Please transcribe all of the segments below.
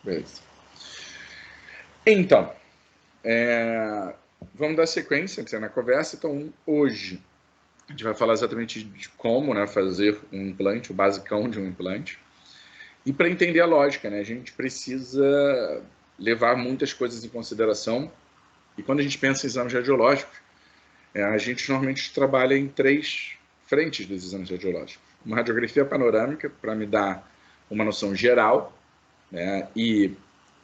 Beleza. Então, vamos dar sequência na conversa. Então, hoje, a gente vai falar exatamente de como, né, fazer um implante, o basicão de um implante. E para entender a lógica, né, a gente precisa levar muitas coisas em consideração. E quando a gente pensa em exames radiológicos, a gente normalmente trabalha em 3 frentes dos exames radiológicos. Uma radiografia panorâmica, para me dar uma noção geral, né, e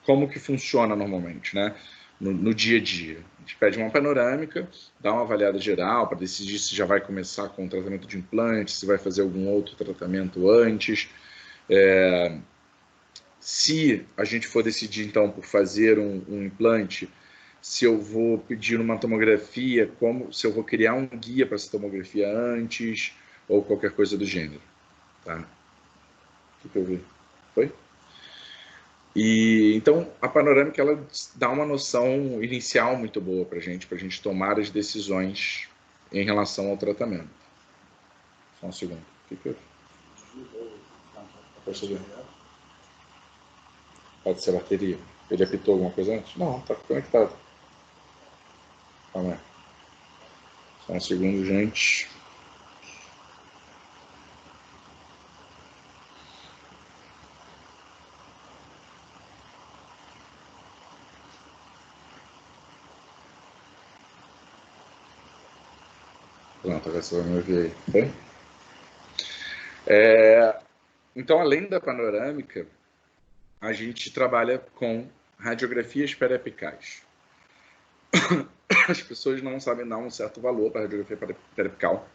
como que funciona normalmente, né, no dia a dia. A gente pede uma panorâmica, dá uma avaliada geral para decidir se já vai começar com o tratamento de implante, se vai fazer algum outro tratamento antes. Se a gente for decidir, então, por fazer um implante, se eu vou pedir uma tomografia, se eu vou criar um guia para essa tomografia antes, ou qualquer coisa do gênero. Tá? O que eu vi? Foi? E, então, a panorâmica ela dá uma noção inicial muito boa para a gente tomar as decisões em relação ao tratamento. Só um segundo. O que eu... Pode ser a bateria. Ele apitou alguma coisa antes? Não, está conectado. Calma aí. Só um segundo, gente. Pronto, agora você vai me ouvir aí. Foi? Então, além da panorâmica, a gente trabalha com radiografias periapicais. As pessoas não sabem dar um certo valor para a radiografia periapical,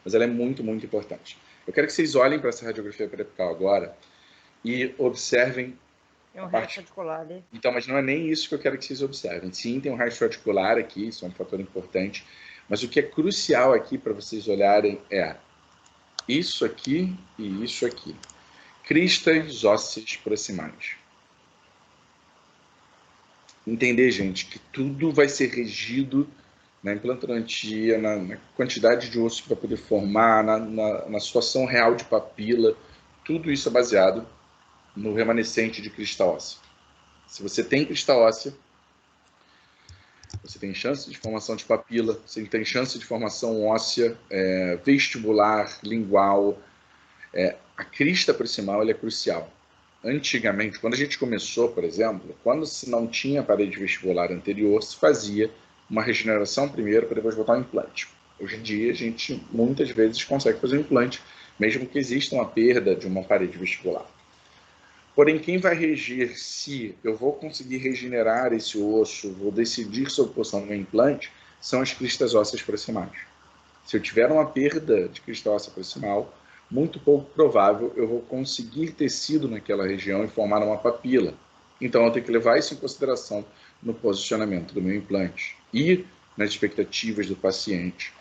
mas ela é muito, muito importante. Eu quero que vocês olhem para essa radiografia periapical agora e observem um rastro radicular ali. Então, mas não é nem isso que eu quero que vocês observem. Sim, tem um rastro radicular aqui, isso é um fator importante, mas o que é crucial aqui para vocês olharem é isso aqui e isso aqui. Cristas ósseas proximais. Entender, gente, que tudo vai ser regido na implantodontia, na quantidade de osso para poder formar, na situação real de papila. Tudo isso é baseado no remanescente de crista óssea. Se você tem crista óssea, você tem chance de formação de papila, você tem chance de formação óssea, vestibular, lingual. A crista proximal ela é crucial. Antigamente, quando a gente começou, por exemplo, quando se não tinha parede vestibular anterior, se fazia uma regeneração primeiro para depois botar um implante. Hoje em dia, a gente muitas vezes consegue fazer um implante, mesmo que exista uma perda de uma parede vestibular. Porém, quem vai regir se eu vou conseguir regenerar esse osso, vou decidir sobre a posição do meu implante, são as cristas ósseas proximais. Se eu tiver uma perda de crista óssea proximal, muito pouco provável eu vou conseguir tecido naquela região e formar uma papila. Então, eu tenho que levar isso em consideração no posicionamento do meu implante e nas expectativas do paciente.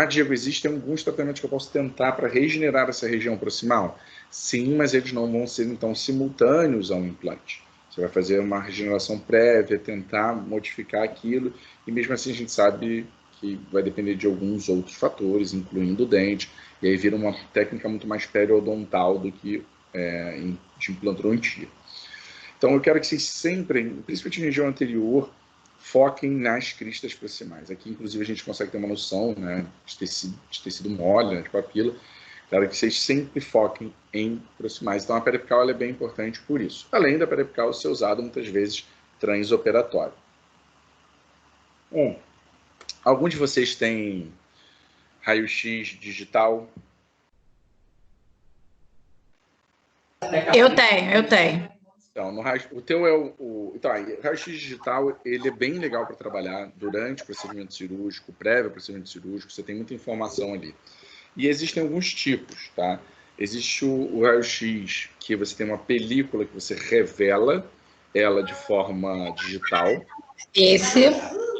Diego, existem alguns tratamentos que eu posso tentar para regenerar essa região proximal? Sim, mas eles não vão ser, então, simultâneos ao implante. Você vai fazer uma regeneração prévia, tentar modificar aquilo, e mesmo assim a gente sabe que vai depender de alguns outros fatores, incluindo o dente, e aí vira uma técnica muito mais periodontal do que de implantodontia. Então, eu quero que vocês sempre, principalmente na região anterior, foquem nas cristas proximais. Aqui, inclusive, a gente consegue ter uma noção, né, de tecido mole, né, de papila. Quero que vocês sempre foquem em proximais. Então, a periapical ela é bem importante por isso. Além da periapical ser usada, muitas vezes, transoperatório. Algum de vocês tem raio-x digital? Eu tenho. Então, o teu é então, o raio-x digital ele é bem legal para trabalhar durante o procedimento cirúrgico, prévio ao procedimento cirúrgico, você tem muita informação ali. E existem alguns tipos, tá? Existe o raio-x, que você tem uma película que você revela ela de forma digital. Esse.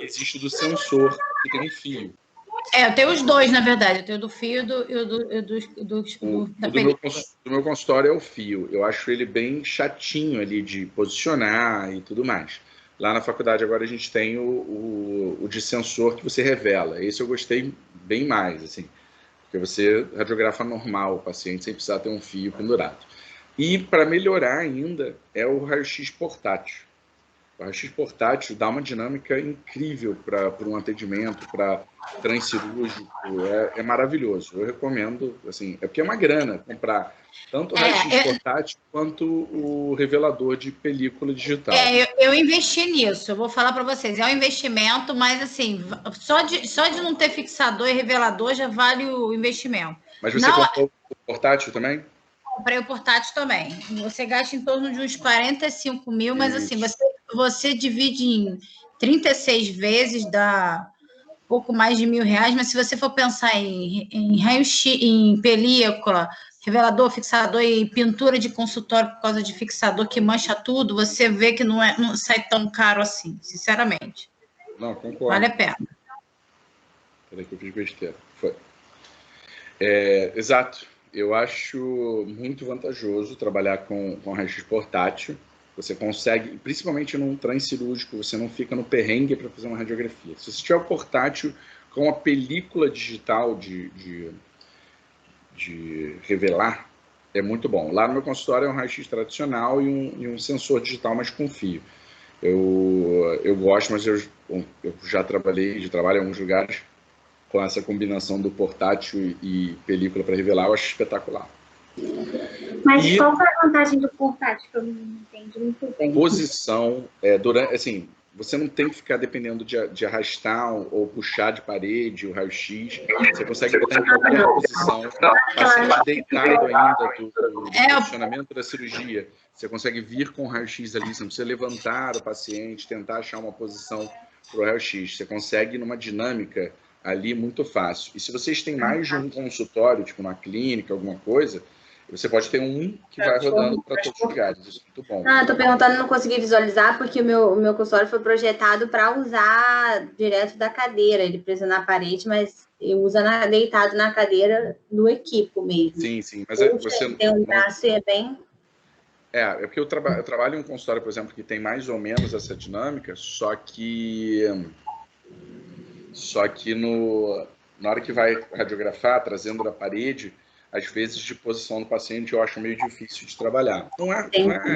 Existe do sensor, que tem um fio. Eu tenho os dois, na verdade. Eu tenho do fio e da película. Do meu consultório é o fio. Eu acho ele bem chatinho ali de posicionar e tudo mais. Lá na faculdade agora a gente tem o de sensor que você revela. Esse eu gostei bem mais, assim. Porque você radiografa normal o paciente sem precisar ter um fio pendurado. E para melhorar ainda é o raio-x portátil. O raio-x portátil dá uma dinâmica incrível para um atendimento, para transcirúrgico, é maravilhoso. Eu recomendo, assim, é porque é uma grana comprar tanto o raio-x portátil quanto o revelador de película digital. Eu investi nisso, eu vou falar para vocês, é um investimento, mas assim, só de não ter fixador e revelador já vale o investimento. Mas você comprou o portátil também? Comprei o portátil também. Você gasta em torno de uns 45 mil, mas assim, você divide em 36 vezes, dá pouco mais de R$1.000, mas se você for pensar em raio-x, em película, revelador, fixador e pintura de consultório por causa de fixador que mancha tudo, você vê que não sai tão caro assim, sinceramente. Não, concordo. Vale a pena. Peraí que eu fiz besteira. Foi. Exato. Eu acho muito vantajoso trabalhar com raio-x portátil. Você consegue, principalmente num transcirúrgico, você não fica no perrengue para fazer uma radiografia. Se você tiver o portátil com a película digital de revelar, é muito bom. Lá no meu consultório é um raio-x tradicional e um sensor digital mais com fio. Eu gosto, mas eu já trabalho em alguns lugares com essa combinação do portátil e película para revelar, eu acho espetacular. Mas qual foi a vantagem do portátil que eu não entendi muito bem? Posição, assim, você não tem que ficar dependendo de arrastar ou puxar de parede o raio-x. Você consegue botar em qualquer posição. O paciente deitado ainda do posicionamento da cirurgia. Você consegue vir com o raio-x ali, você não precisa levantar o paciente, tentar achar uma posição para o raio-x. Você consegue numa dinâmica ali muito fácil. E se vocês têm mais de um consultório, tipo uma clínica, alguma coisa, você pode ter um que vai rodando para todos os lugares. Isso é muito bom. Ah, eu tô perguntando, não consegui visualizar, porque o meu consultório foi projetado para usar direto da cadeira. Ele precisa na parede, mas usa deitado na cadeira do equipo mesmo. Sim, sim. Mas você tem um braço e é bem... É porque eu trabalho em um consultório, por exemplo, que tem mais ou menos essa dinâmica, só que na hora que vai radiografar, trazendo da parede, às vezes de posição do paciente eu acho meio difícil de trabalhar. Não é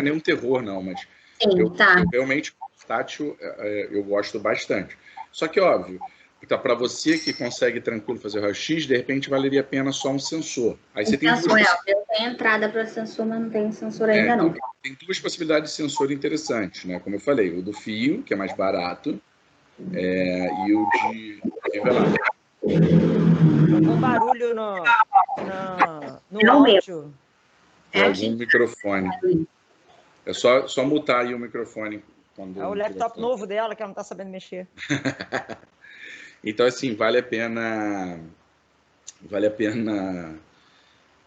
nenhum terror, não, mas eu realmente, portátil, eu gosto bastante. Só que, óbvio, para você que consegue tranquilo fazer o raio-x, de repente valeria a pena só um sensor. Aí você tem eu tenho entrada para sensor, mas não tenho sensor ainda não. Tem duas possibilidades de sensor interessantes, né? Como eu falei, o do fio, que é mais barato, e o de revelar. Um barulho no áudio. Algum microfone. É só mutar aí o microfone. É o laptop novo dela que ela não está sabendo mexer. Então, assim, vale a pena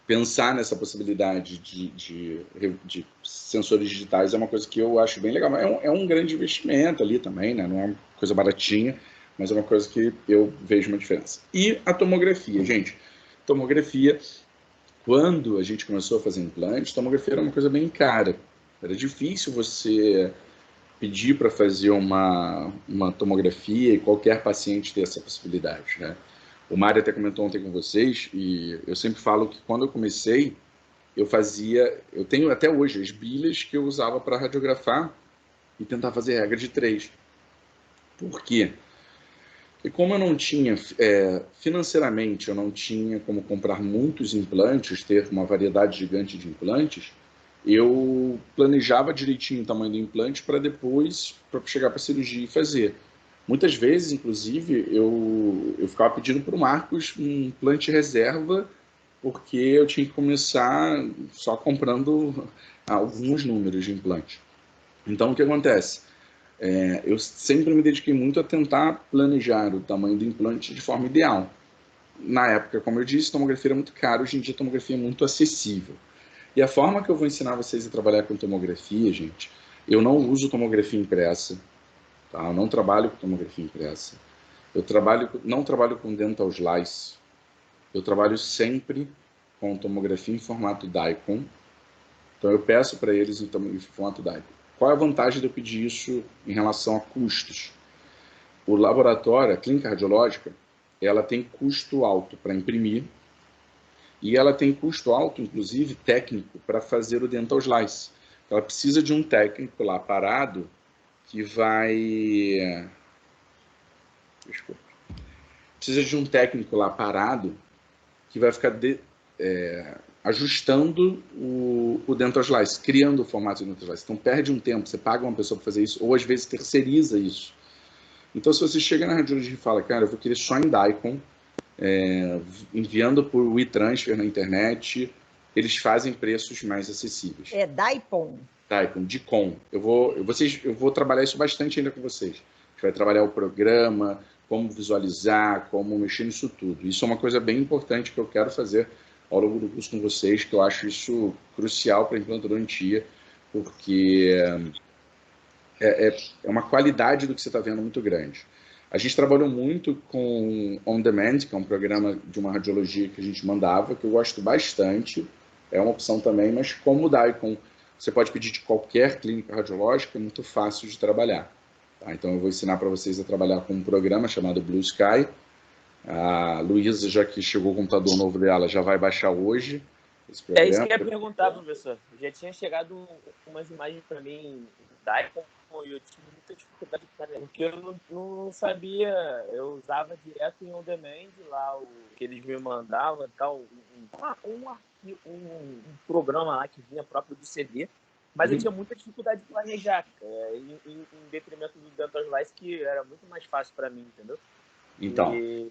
pensar nessa possibilidade de sensores digitais. É uma coisa que eu acho bem legal. É um grande investimento ali também, né? Não é uma coisa baratinha, mas é uma coisa que eu vejo uma diferença. E a tomografia, gente. Tomografia, quando a gente começou a fazer implante, tomografia era uma coisa bem cara. Era difícil você pedir para fazer uma tomografia e qualquer paciente ter essa possibilidade, né? O Mário até comentou ontem com vocês, e eu sempre falo que quando eu comecei, eu tenho até hoje as bilhas que eu usava para radiografar e tentar fazer regra de 3. Por quê? Porque como eu não tinha, financeiramente, eu não tinha como comprar muitos implantes, ter uma variedade gigante de implantes, eu planejava direitinho o tamanho do implante para depois, para chegar para a cirurgia e fazer. Muitas vezes, inclusive, eu ficava pedindo para o Marcos um implante reserva, porque eu tinha que começar só comprando alguns números de implante. Então, o que acontece? Eu sempre me dediquei muito a tentar planejar o tamanho do implante de forma ideal. Na época, como eu disse, tomografia era muito cara, hoje em dia a tomografia é muito acessível. E a forma que eu vou ensinar vocês a trabalhar com tomografia, gente, eu não uso tomografia impressa. Tá? Eu não trabalho com tomografia impressa. Não trabalho com dental slice. Eu trabalho sempre com tomografia em formato DICOM. Então eu peço para eles em formato DICOM. Qual é a vantagem de eu pedir isso em relação a custos? O laboratório, a clínica radiológica, ela tem custo alto para imprimir E ela tem custo alto, inclusive técnico, para fazer o dental slice. Ela precisa de um técnico lá parado que vai... Desculpa. Precisa de um técnico lá parado que vai ficar ajustando o dental slice, criando o formato do dental slice. Então perde um tempo, você paga uma pessoa para fazer isso, ou às vezes terceiriza isso. Então se você chega na radiologia e fala, cara, eu vou querer só em Daikon, enviando por WeTransfer na internet, eles fazem preços mais acessíveis. É Daikon. Daikon, Dicom. Eu vou trabalhar isso bastante ainda com vocês. A gente vai trabalhar o programa, como visualizar, como mexer nisso tudo. Isso é uma coisa bem importante que eu quero fazer ao longo do curso com vocês, que eu acho isso crucial para a implantodontia, porque é uma qualidade do que você está vendo muito grande. A gente trabalhou muito com On Demand, que é um programa de uma radiologia que a gente mandava, que eu gosto bastante, é uma opção também, mas como o Daikon, você pode pedir de qualquer clínica radiológica, é muito fácil de trabalhar. Tá? Então eu vou ensinar para vocês a trabalhar com um programa chamado Blue Sky. A Luísa, já que chegou o computador novo dela, já vai baixar hoje esse programa. É isso que eu ia perguntar, professor. Já tinha chegado umas imagens para mim da Daikon e eu tive muita dificuldade porque eu não sabia. Eu usava direto em On Demand lá o que eles me mandavam, tal, um programa lá que vinha próprio do CD, mas eu tinha muita dificuldade de planejar, em detrimento do Dental Slice, que era muito mais fácil para mim, entendeu? Então. E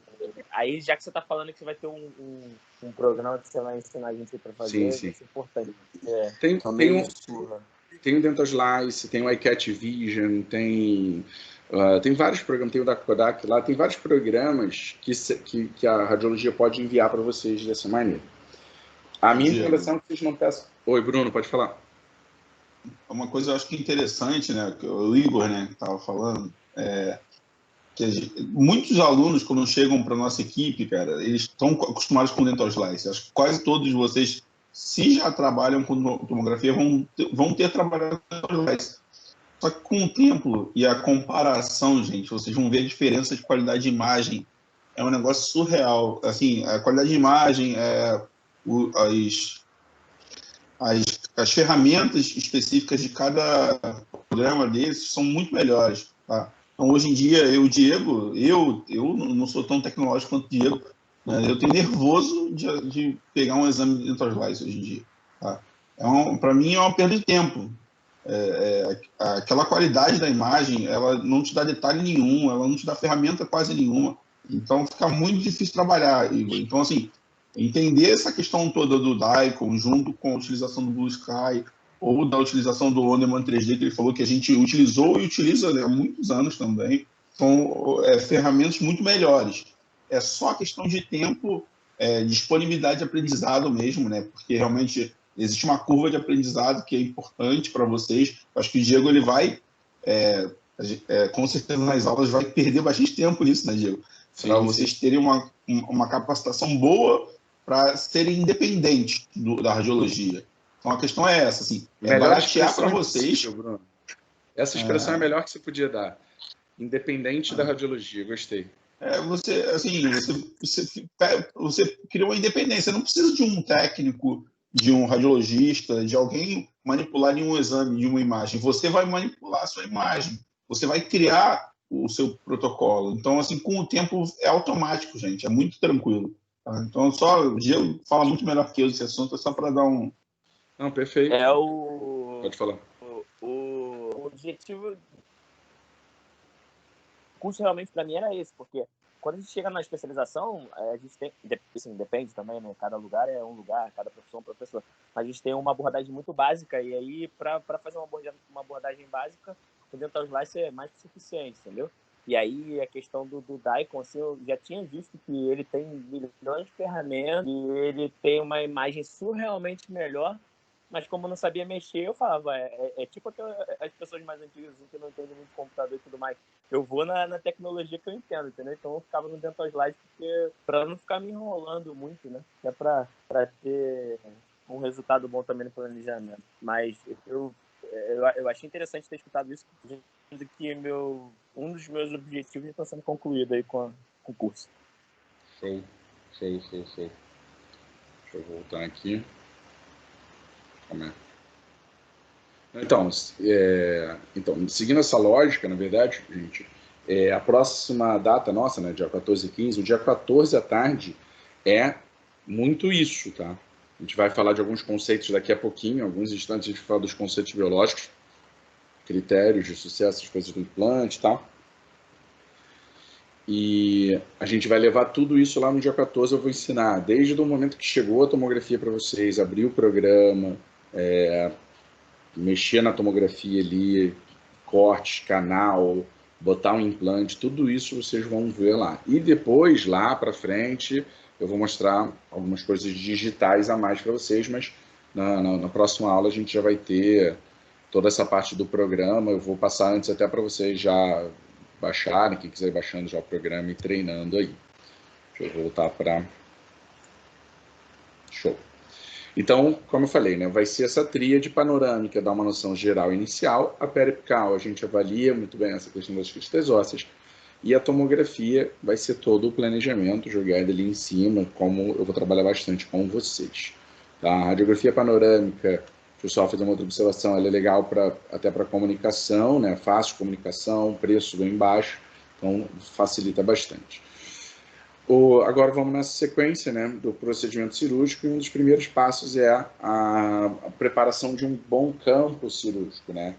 aí, já que você está falando que você vai ter um programa que você vai ensinar a gente para fazer, sim. isso é importante. Tem o Dental Slice, tem o iCat Vision, tem vários programas, tem o da Kodak lá, tem vários programas que a radiologia pode enviar para vocês dessa maneira. A minha recomendação é que vocês não peçam... Oi, Bruno, pode falar. Uma coisa eu acho que interessante, né, que o Igor, né, estava falando, que muitos alunos, quando chegam para nossa equipe, cara, eles estão acostumados com Dental Slice. Acho que quase todos vocês, se já trabalham com tomografia, vão ter trabalhado com Dental Slice. Só que com o tempo e a comparação, gente, vocês vão ver a diferença de qualidade de imagem. É um negócio surreal. Assim, a qualidade de imagem, as ferramentas específicas de cada programa deles são muito melhores, tá? Então, hoje em dia, eu, Diego, eu não sou tão tecnológico quanto o Diego, né? Eu tenho nervoso de pegar um exame de Dental Slice hoje em dia, tá? Para mim, é uma perda de tempo. Aquela qualidade da imagem, ela não te dá detalhe nenhum, ela não te dá ferramenta quase nenhuma. Então, fica muito difícil trabalhar, Igor. Então, assim, entender essa questão toda do Daikon, junto com a utilização do Blue Sky, ou da utilização do On Demand 3D, que ele falou que a gente utilizou e utiliza, né, há muitos anos também, são ferramentas muito melhores. É só questão de tempo, disponibilidade de aprendizado mesmo, né? Porque realmente existe uma curva de aprendizado que é importante para vocês. Acho que o Diego ele vai, com certeza nas aulas, vai perder bastante tempo nisso, né, Diego? Para vocês terem uma capacitação boa para serem independentes da radiologia. Então a questão é essa, assim, baratear para vocês. Bruno. Essa expressão é a melhor que você podia dar. Independente da radiologia, gostei. Você cria uma independência, você não precisa de um técnico, de um radiologista, de alguém manipular nenhum exame de uma imagem. Você vai manipular a sua imagem, você vai criar o seu protocolo. Então, assim, com o tempo é automático, gente, é muito tranquilo. Tá? Então, o Diego fala muito melhor que eu desse assunto, é só para dar um... Não, perfeito. Pode falar. O objetivo... O curso realmente para mim era esse, porque quando a gente chega na especialização, a gente tem, assim, depende também, né? Cada lugar é um lugar, cada profissão é um professor. Mas a gente tem uma abordagem muito básica, e aí, para fazer uma abordagem básica, o Dental Slice é mais que suficiente, entendeu? E aí, a questão do Daikon, assim, eu já tinha visto que ele tem milhões de ferramentas, e ele tem uma imagem surrealmente melhor, mas como eu não sabia mexer, eu falava, tipo as pessoas mais antigas assim, que não entendem muito computador e tudo mais. Eu vou na tecnologia que eu entendo, entendeu? Então eu ficava no Dental Slice para não ficar me enrolando muito, né? É para ter um resultado bom também no planejamento. Mas eu achei interessante ter escutado isso, dizendo que um dos meus objetivos está sendo concluído aí com o curso. Show. Deixa eu voltar aqui. Como é? Então, seguindo essa lógica, na verdade, gente, a próxima data nossa, né, dia 14 e 15, o dia 14 à tarde é muito isso, tá? A gente vai falar de alguns conceitos daqui a pouquinho, em alguns instantes a gente vai falar dos conceitos biológicos, critérios de sucesso, as coisas do implante e tal. E a gente vai levar tudo isso lá no dia 14, eu vou ensinar, desde o momento que chegou a tomografia para vocês, abrir o programa, mexer na tomografia ali, corte, canal, botar um implante, tudo isso vocês vão ver lá. E depois, lá para frente, eu vou mostrar algumas coisas digitais a mais para vocês, mas na próxima aula a gente já vai ter toda essa parte do programa. Eu vou passar antes até para vocês já baixarem, quem quiser ir baixando já o programa e treinando aí. Deixa eu voltar para... Show. Então, como eu falei, né, vai ser essa tríade panorâmica, dar uma noção geral inicial, a periapical a gente avalia muito bem essa questão das cristas ósseas, e a tomografia vai ser todo o planejamento, jogado ali em cima, como eu vou trabalhar bastante com vocês. Tá? A radiografia panorâmica, deixa eu só fazer uma outra observação, ela é legal até para comunicação, né, fácil comunicação, preço bem baixo, então facilita bastante. Agora vamos nessa sequência, né, do procedimento cirúrgico, e um dos primeiros passos é a preparação de um bom campo cirúrgico, né?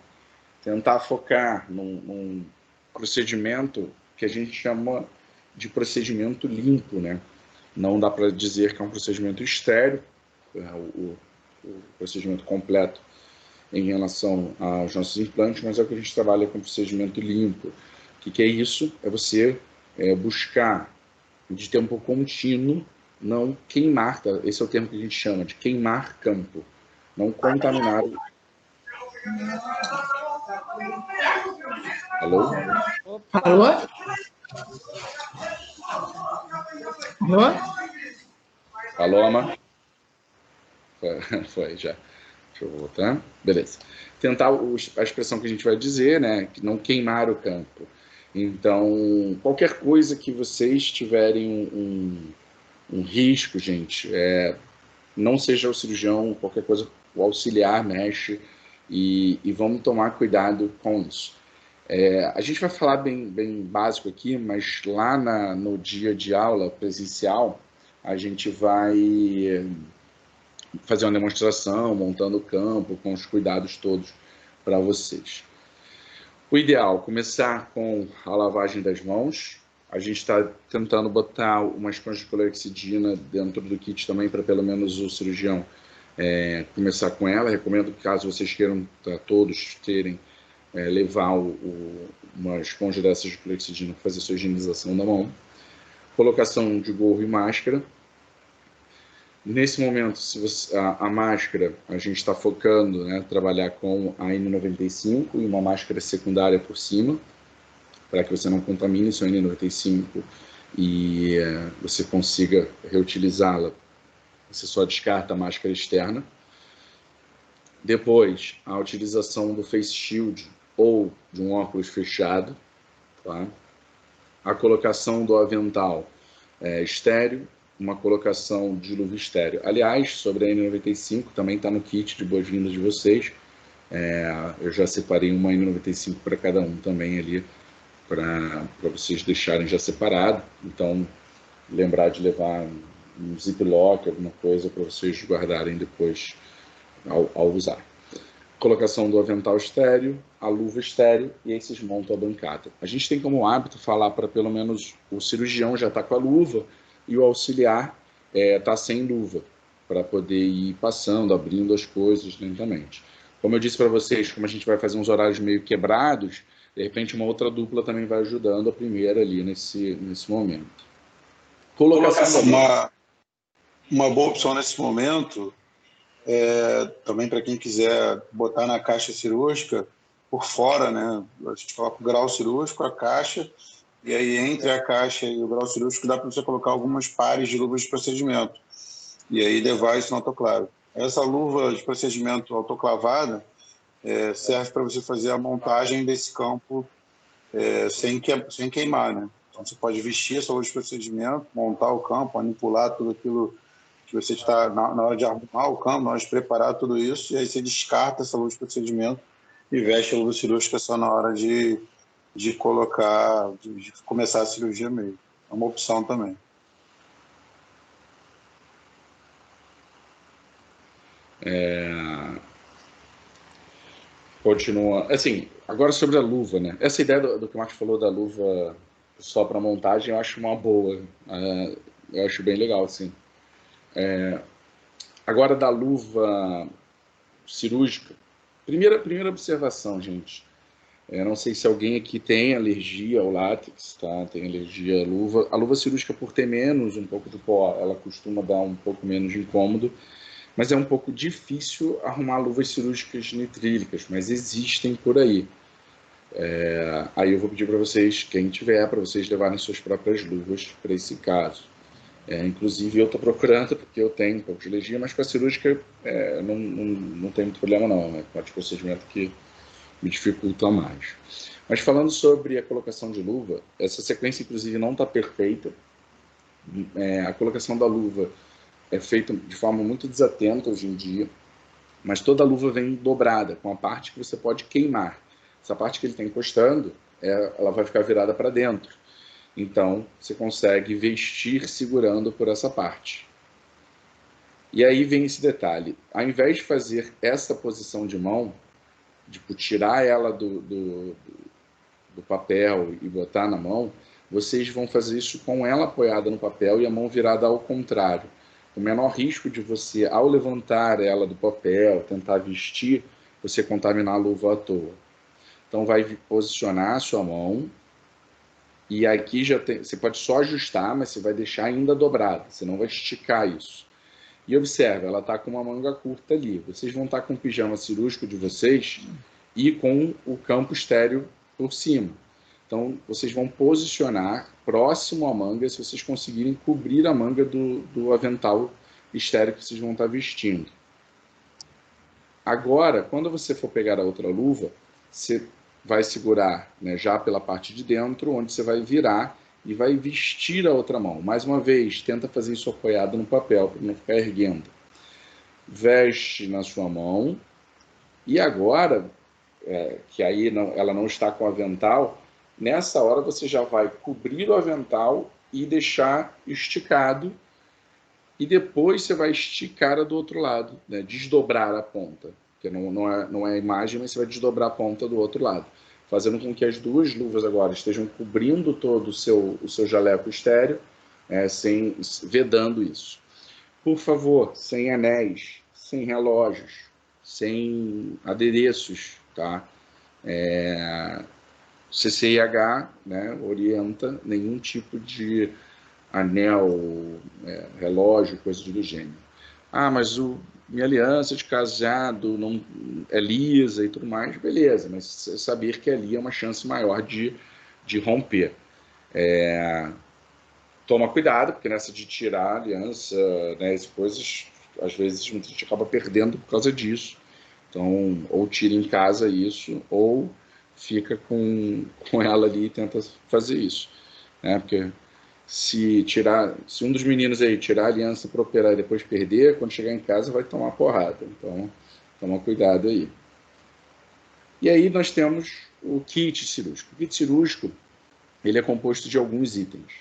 Tentar focar num procedimento que a gente chama de procedimento limpo, né? Não dá para dizer que é um procedimento estéril, o procedimento completo em relação aos nossos implantes, mas é o que a gente trabalha com procedimento limpo. O que é isso? É você buscar de tempo contínuo, não queimar, tá? Esse é o termo que a gente chama de queimar campo, não contaminar. Alô? Alô? Alô? Alô, Ama? Foi, já. Deixa eu voltar. Beleza. Tentar a expressão que a gente vai dizer, né? Que não queimar o campo. Então, qualquer coisa que vocês tiverem um risco, gente, não seja o cirurgião, qualquer coisa, o auxiliar mexe, e vamos tomar cuidado com isso. A gente vai falar bem básico aqui, mas lá no dia de aula presencial, a gente vai fazer uma demonstração, montando o campo, com os cuidados todos para vocês. O ideal, começar com a lavagem das mãos. A gente está tentando botar uma esponja de clorexidina dentro do kit também, para pelo menos o cirurgião começar com ela. Recomendo que, caso vocês queiram todos terem, levar uma esponja dessas de clorexidina para fazer a sua higienização da mão. Colocação de gorro e máscara. Nesse momento, a máscara, a gente está focando, né, trabalhar com a N95 e uma máscara secundária por cima, para que você não contamine seu N95 e você consiga reutilizá-la. Você só descarta a máscara externa. Depois, a utilização do face shield ou de um óculos fechado. Tá? A colocação do avental estéreo, uma colocação de luva estéreo. Aliás, sobre a N95, também está no kit de boas-vindas de vocês. Eu já separei uma N95 para cada um também ali, para vocês deixarem já separado. Então, lembrar de levar um ziplock, alguma coisa, para vocês guardarem depois ao usar. Colocação do avental estéreo, a luva estéreo, e aí vocês montam a bancada. A gente tem como hábito falar para pelo menos o cirurgião já estar com a luva, e o auxiliar está sem luva, para poder ir passando, abrindo as coisas lentamente. Como eu disse para vocês, como a gente vai fazer uns horários meio quebrados, de repente uma outra dupla também vai ajudando a primeira ali nesse momento. Colocação uma boa opção nesse momento, também para quem quiser botar na caixa cirúrgica, por fora, né? A gente coloca o grau cirúrgico, a caixa, e aí, entre a caixa e o grau cirúrgico, dá para você colocar algumas pares de luvas de procedimento. E aí, levar isso no autoclave. Essa luva de procedimento autoclavada serve para você fazer a montagem desse campo sem queimar, né? Então, você pode vestir essa luva de procedimento, montar o campo, manipular tudo aquilo que você está na hora de arrumar o campo, na hora de preparar tudo isso, e aí você descarta essa luva de procedimento e veste a luva cirúrgica só na hora de colocar, de começar a cirurgia mesmo. É uma opção também. Continua. Assim, agora sobre a luva, né? Essa ideia do que o Marcos falou da luva só para montagem, eu acho uma boa. Eu acho bem legal, assim. Agora da luva cirúrgica. Primeira observação, gente. Não sei se alguém aqui tem alergia ao látex, tá? Tem alergia à luva. A luva cirúrgica, por ter menos um pouco de pó, ela costuma dar um pouco menos de incômodo, mas é um pouco difícil arrumar luvas cirúrgicas nitrílicas, mas existem por aí. Aí eu vou pedir para vocês, quem tiver, para vocês levarem suas próprias luvas para esse caso. Inclusive eu estou procurando, porque eu tenho um pouco de alergia, mas com a cirúrgica não tem muito problema não, né? Com o procedimento que me dificulta mais. Mas falando sobre a colocação de luva, essa sequência inclusive não está perfeita. A colocação da luva é feita de forma muito desatenta hoje em dia, mas toda a luva vem dobrada, com a parte que você pode queimar. Essa parte que ele está encostando, ela vai ficar virada para dentro. Então, você consegue vestir segurando por essa parte. E aí vem esse detalhe. Ao invés de fazer essa posição de mão, tipo, tirar ela do papel e botar na mão, vocês vão fazer isso com ela apoiada no papel e a mão virada ao contrário. O menor risco de você, ao levantar ela do papel, tentar vestir, você contaminar a luva à toa. Então, vai posicionar a sua mão. E aqui você pode só ajustar, mas você vai deixar ainda dobrada, você não vai esticar isso. E observe, ela está com uma manga curta ali. Vocês vão estar com o pijama cirúrgico de vocês e com o campo estéreo por cima. Então, vocês vão posicionar próximo à manga, se vocês conseguirem cobrir a manga do avental estéreo que vocês vão estar vestindo. Agora, quando você for pegar a outra luva, você vai segurar, né, já pela parte de dentro, onde você vai virar e vai vestir a outra mão. Mais uma vez, tenta fazer isso apoiado no papel, para não ficar erguendo. Veste na sua mão. E agora, que aí ela não está com o avental, nessa hora você já vai cobrir o avental e deixar esticado. E depois você vai esticar a do outro lado, né, desdobrar a ponta. Que não é a imagem, mas você vai desdobrar a ponta do outro lado, fazendo com que as duas luvas agora estejam cobrindo todo o seu jaleco estéreo, vedando isso. Por favor, sem anéis, sem relógios, sem adereços, tá? CCIH, né, orienta nenhum tipo de anel, relógio, coisa do gênero. Mas minha aliança de casado não é lisa e tudo mais, beleza, mas saber que ali é uma chance maior de romper. Toma cuidado, porque nessa de tirar a aliança, né, as coisas, às vezes muita gente acaba perdendo por causa disso. Então, ou tira em casa isso, ou fica com ela ali e tenta fazer isso, né? Porque se um dos meninos aí tirar a aliança para operar e depois perder, quando chegar em casa vai tomar porrada. Então, toma cuidado aí. E aí nós temos o kit cirúrgico. O kit cirúrgico, ele é composto de alguns itens.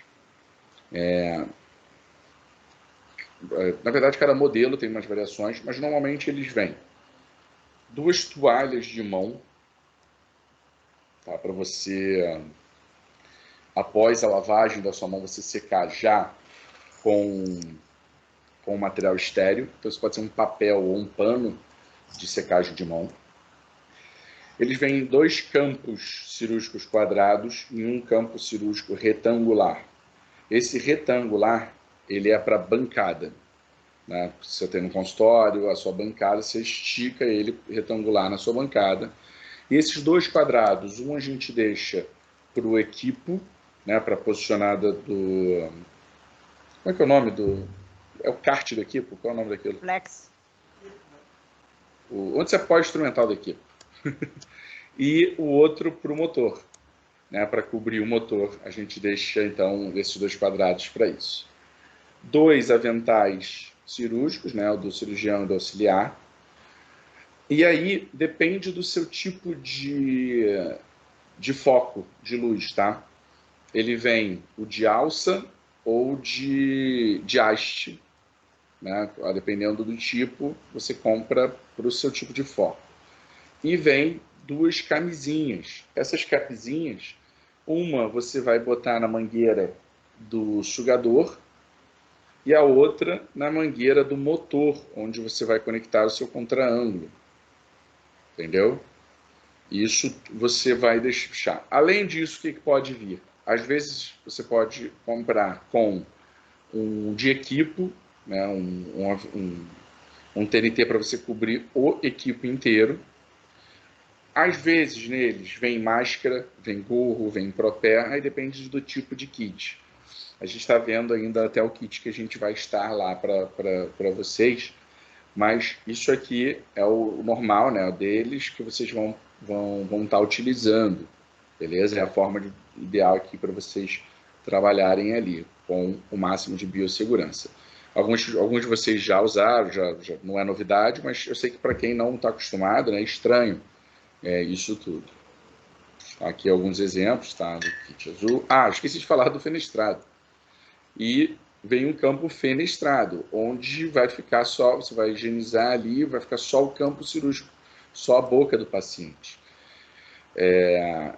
Na verdade, cada modelo tem umas variações, mas normalmente eles vêm 2 toalhas de mão, tá, para você, após a lavagem da sua mão, você secar já com material estéreo. Então, isso pode ser um papel ou um pano de secagem de mão. Eles vêm em 2 campos cirúrgicos quadrados e um campo cirúrgico retangular. Esse retangular, ele é para bancada, né? Se você tem no consultório, a sua bancada, você estica ele retangular na sua bancada. E esses 2 quadrados, um a gente deixa para o equipo, né, para posicionada do... Como é que é o nome do... É o kart do equipo? Qual é o nome daquilo? Flex. Onde você apoia o instrumental da equipe. E o outro para o motor, né, para cobrir o motor. A gente deixa, então, esses 2 quadrados para isso. 2 aventais cirúrgicos, né, o do cirurgião e do auxiliar. E aí depende do seu tipo de foco de luz, tá? Ele vem o de alça ou de haste, né? Dependendo do tipo, você compra para o seu tipo de foco. E vem 2 camisinhas. Essas camisinhas, uma você vai botar na mangueira do sugador e a outra na mangueira do motor, onde você vai conectar o seu contraângulo. Entendeu? Isso você vai deixar. Além disso, o que pode vir? Às vezes você pode comprar com um de equipo, né, um TNT para você cobrir o equipo inteiro. Às vezes neles vem máscara, vem gorro, vem propé, aí depende do tipo de kit. A gente está vendo ainda até o kit que a gente vai estar lá para vocês, mas isso aqui é o normal, né, deles, que vocês vão estar utilizando, beleza? É a forma ideal aqui para vocês trabalharem ali, com o máximo de biossegurança. Alguns de vocês já usaram, já não é novidade, mas eu sei que para quem não está acostumado, né, é estranho isso tudo. Aqui alguns exemplos, tá? Do kit azul. Esqueci de falar do fenestrado. E vem um campo fenestrado, onde vai ficar só, você vai higienizar ali, vai ficar só o campo cirúrgico, só a boca do paciente.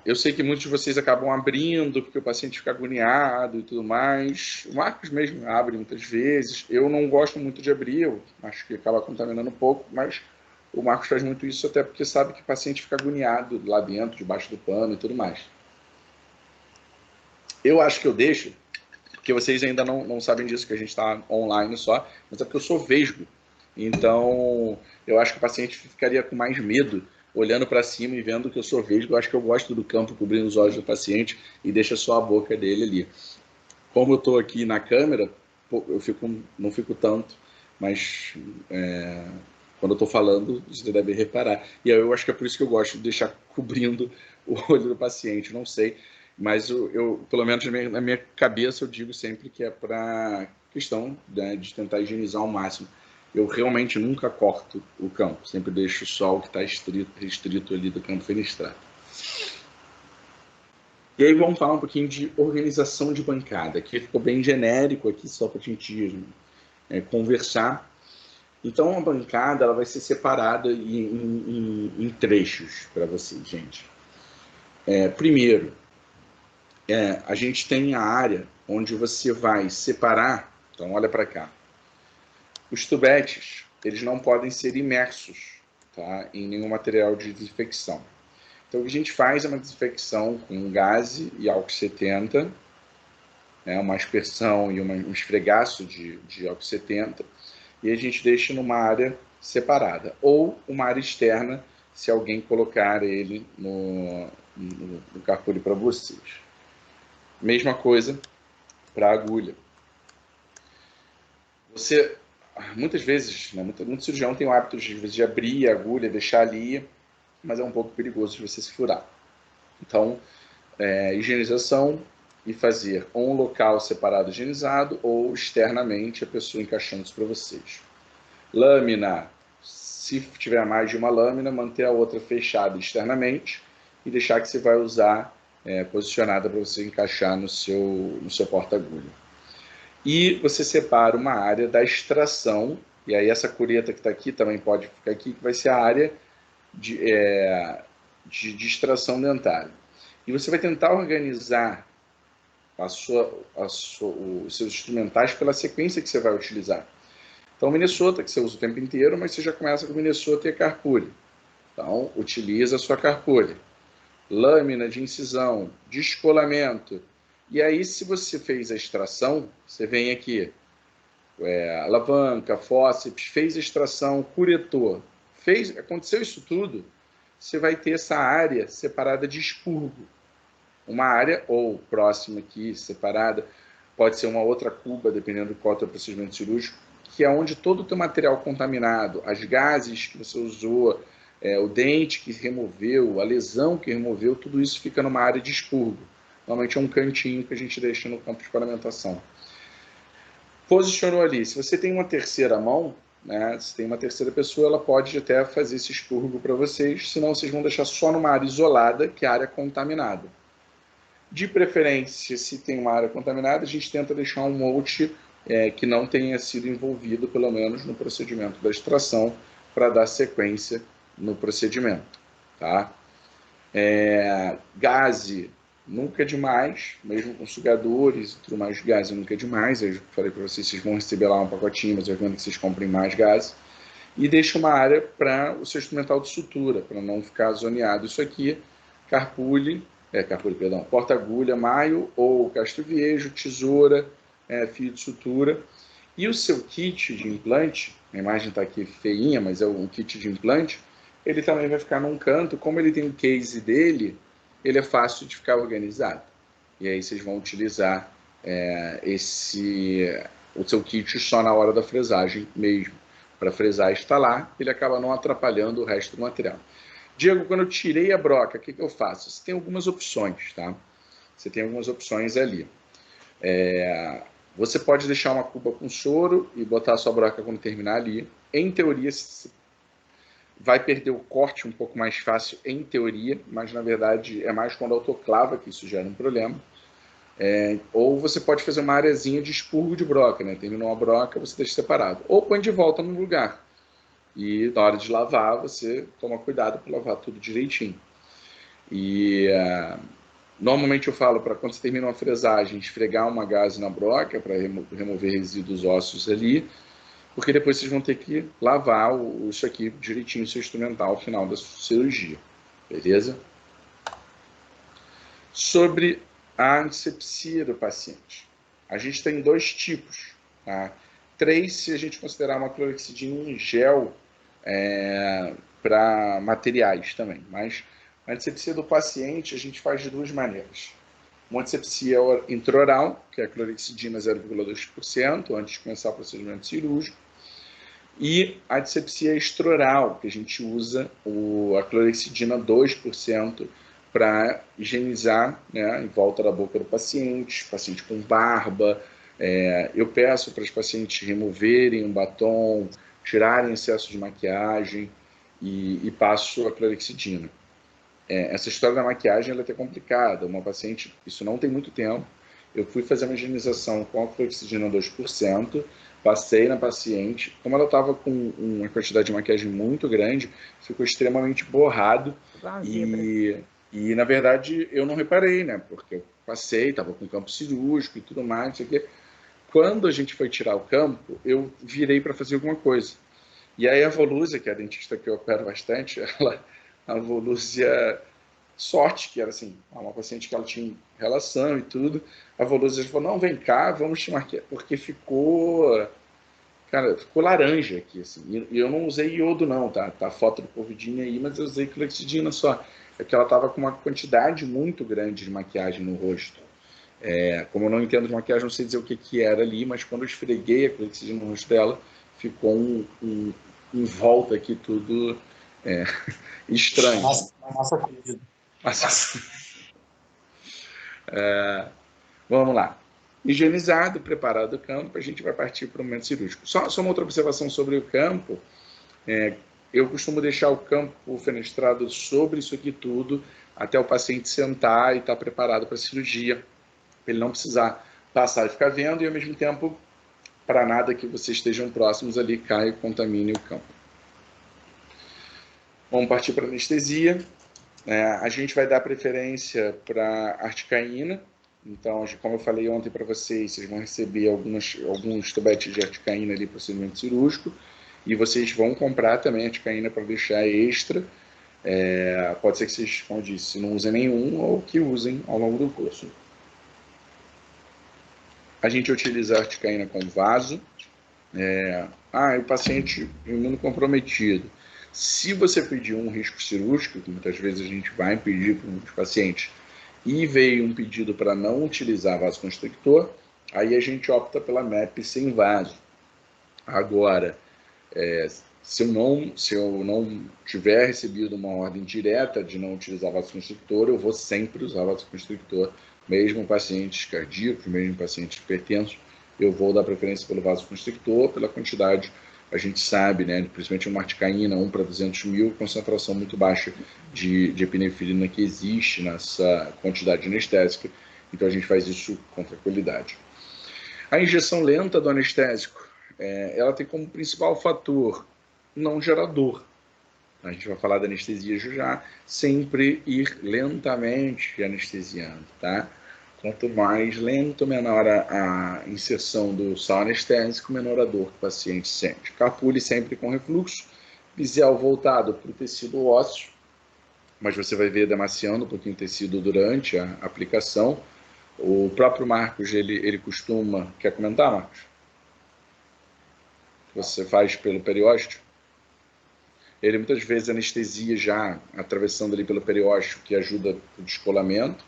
Eu sei que muitos de vocês acabam abrindo, porque o paciente fica agoniado e tudo mais. O Marcos mesmo abre muitas vezes. Eu não gosto muito de abrir, eu acho que acaba contaminando um pouco, mas o Marcos faz muito isso até porque sabe que o paciente fica agoniado lá dentro, debaixo do pano e tudo mais. Eu acho que eu deixo, porque vocês ainda não sabem disso, que a gente está online só, mas é porque eu sou vesgo. Então, eu acho que o paciente ficaria com mais medo, olhando para cima e vendo que eu sou vesgo. Eu acho que eu gosto do campo cobrindo os olhos do paciente e deixa só a boca dele ali. Como eu estou aqui na câmera, eu não fico tanto, mas quando eu estou falando, você deve reparar. E eu acho que é por isso que eu gosto de deixar cobrindo o olho do paciente, não sei. Mas pelo menos na minha cabeça, eu digo sempre que é para questão, né, de tentar higienizar ao máximo. Eu realmente nunca corto o campo, sempre deixo só o que está restrito ali do campo fenestrado. E aí vamos falar um pouquinho de organização de bancada, que ficou bem genérico aqui, só para a gente conversar. Então, a bancada ela vai ser separada em trechos para vocês, gente. Primeiro, a gente tem a área onde você vai separar. Então, olha para cá. Os tubetes, eles não podem ser imersos, tá, em nenhum material de desinfecção. Então, o que a gente faz é uma desinfecção com gás e álcool 70, né, uma aspersão e um esfregaço de álcool 70, e a gente deixa numa área separada, ou uma área externa, se alguém colocar ele no carpule para vocês. Mesma coisa para a agulha. Muitas vezes, né, muito cirurgião tem o hábito de abrir a agulha, deixar ali, mas é um pouco perigoso de você se furar. Então, higienização e fazer um local separado higienizado ou externamente a pessoa encaixando isso para vocês. Lâmina, se tiver mais de uma lâmina, manter a outra fechada externamente e deixar que você vai usar posicionada para você encaixar no seu porta-agulha. E você separa uma área da extração, e aí essa cureta que está aqui também pode ficar aqui, que vai ser a área de extração dentária. E você vai tentar organizar os seus instrumentais pela sequência que você vai utilizar. Então, Minnesota, que você usa o tempo inteiro, mas você já começa com Minnesota e a carpule. Então, utiliza a sua carpule. Lâmina de incisão, descolamento. E aí, se você fez a extração, você vem aqui, alavanca, fórceps, fez a extração, curetor. Aconteceu isso tudo, você vai ter essa área separada de expurgo. Uma área, ou próxima aqui, separada, pode ser uma outra cuba, dependendo do qual é o teu procedimento cirúrgico, que é onde todo o teu material contaminado, as gases que você usou, o dente que removeu, a lesão que removeu, tudo isso fica numa área de expurgo. Normalmente é um cantinho que a gente deixa no campo de paramentação. Posicionou ali. Se você tem uma terceira mão, né, se tem uma terceira pessoa, ela pode até fazer esse expurgo para vocês, senão vocês vão deixar só numa área isolada, que é a área contaminada. De preferência, se tem uma área contaminada, a gente tenta deixar um mulch que não tenha sido envolvido, pelo menos, no procedimento da extração, para dar sequência no procedimento. Tá? Gaze, nunca é demais, mesmo com sugadores e tudo mais, gaze nunca é demais. Eu falei para vocês, vocês vão receber lá um pacotinho, mas eu recomendo que vocês comprem mais gaze. E deixa uma área para o seu instrumental de sutura, para não ficar zoneado. Isso aqui, porta-agulha, maio ou castroviejo, tesoura, fio de sutura. E o seu kit de implante, a imagem está aqui feinha, mas é um kit de implante, ele também vai ficar num canto. Como ele tem o case dele, ele é fácil de ficar organizado. E aí vocês vão utilizar o seu kit só na hora da fresagem mesmo. Para fresar e instalar, ele acaba não atrapalhando o resto do material. Diego, quando eu tirei a broca, o que eu faço? Você tem algumas opções, tá? Você tem algumas opções ali. Você pode deixar uma cuba com soro e botar a sua broca quando terminar ali. Em teoria, vai perder o corte um pouco mais fácil, em teoria, mas na verdade é mais quando autoclava que isso gera um problema. Ou você pode fazer uma areazinha de expurgo de broca, né? Terminou a broca, você deixa separado. Ou põe de volta no lugar. E na hora de lavar, você toma cuidado para lavar tudo direitinho. E normalmente eu falo para quando você termina uma fresagem, esfregar uma gaze na broca para remover resíduos ósseos ali, porque depois vocês vão ter que lavar isso aqui direitinho, o seu instrumental ao final da cirurgia. Beleza? Sobre a antisepsia do paciente. A gente tem 2 tipos. Tá? 3, se a gente considerar uma clorexidina em gel para materiais também. Mas a antisepsia do paciente a gente faz de 2 maneiras. Uma antisepsia intraoral, que é a clorexidina 0,2%, antes de começar o procedimento cirúrgico. E a antisepsia extraoral, que a gente usa a clorexidina 2%, para higienizar, né, em volta da boca do paciente com barba. Eu peço para os pacientes removerem um batom, tirarem excesso de maquiagem e passo a clorexidina. Essa história da maquiagem ela é até complicada. Uma paciente, isso não tem muito tempo, eu fui fazer uma higienização com a clorexidina 2%, passei na paciente, como ela estava com uma quantidade de maquiagem muito grande, ficou extremamente borrado e, na verdade, eu não reparei, né? Porque eu passei, estava com campo cirúrgico e tudo mais, não sei o quê. Quando a gente foi tirar o campo, eu virei para fazer alguma coisa. E aí a Volúzia, que é a dentista que eu opero bastante, a Volúzia Sorte, que era assim, uma paciente que ela tinha relação e tudo, a Volúzia falou, não, vem cá, vamos te marcar, porque ficou laranja aqui, assim. E eu não usei iodo não, tá? Tá a foto do Corvidinha aí, mas eu usei clorexidina só. É que ela estava com uma quantidade muito grande de maquiagem no rosto. Como eu não entendo de maquiagem, não sei dizer o que era ali, mas quando eu esfreguei a clorexidina no rosto dela, ficou em volta aqui tudo estranho. Nossa querida. Vamos lá. Higienizado, preparado o campo, a gente vai partir para o momento cirúrgico. Só uma outra observação sobre o campo. Eu costumo deixar o campo fenestrado sobre isso aqui tudo, até o paciente sentar e estar preparado para a cirurgia, para ele não precisar passar e ficar vendo, e ao mesmo tempo, para nada que vocês estejam próximos ali, caia e contamine o campo. Vamos partir para a anestesia. A gente vai dar preferência para articaína. Então, como eu falei ontem para vocês vão receber alguns tubetes de articaína ali para o procedimento cirúrgico. E vocês vão comprar também articaína para deixar extra. Pode ser que vocês, como eu disse, não usem nenhum ou que usem ao longo do curso. A gente utiliza a articaína com vaso. O paciente imunocomprometido. Se você pedir um risco cirúrgico, que muitas vezes a gente vai pedir para os pacientes, e veio um pedido para não utilizar vasoconstrictor, aí a gente opta pela MEP sem vaso. Agora, se eu não tiver recebido uma ordem direta de não utilizar vasoconstrictor, eu vou sempre usar vasoconstrictor, mesmo pacientes cardíacos, mesmo pacientes hipertensos, eu vou dar preferência pelo vasoconstrictor, pela quantidade, a gente sabe, né, principalmente uma articaína, 1 para 200 mil, concentração muito baixa de epinefrina que existe nessa quantidade anestésica, então a gente faz isso com tranquilidade. A injeção lenta do anestésico, ela tem como principal fator não gerador. A gente vai falar da anestesia já, sempre ir lentamente anestesiando, tá? Quanto mais lento, menor a inserção do sal anestésico, menor a dor que o paciente sente. Capule sempre com refluxo, bisel voltado para o tecido ósseo, mas você vai ver demaciando um pouquinho o tecido durante a aplicação. O próprio Marcos, ele costuma... Quer comentar, Marcos? Você faz pelo periósteo? Ele muitas vezes anestesia já, atravessando ali pelo periósteo, que ajuda o descolamento.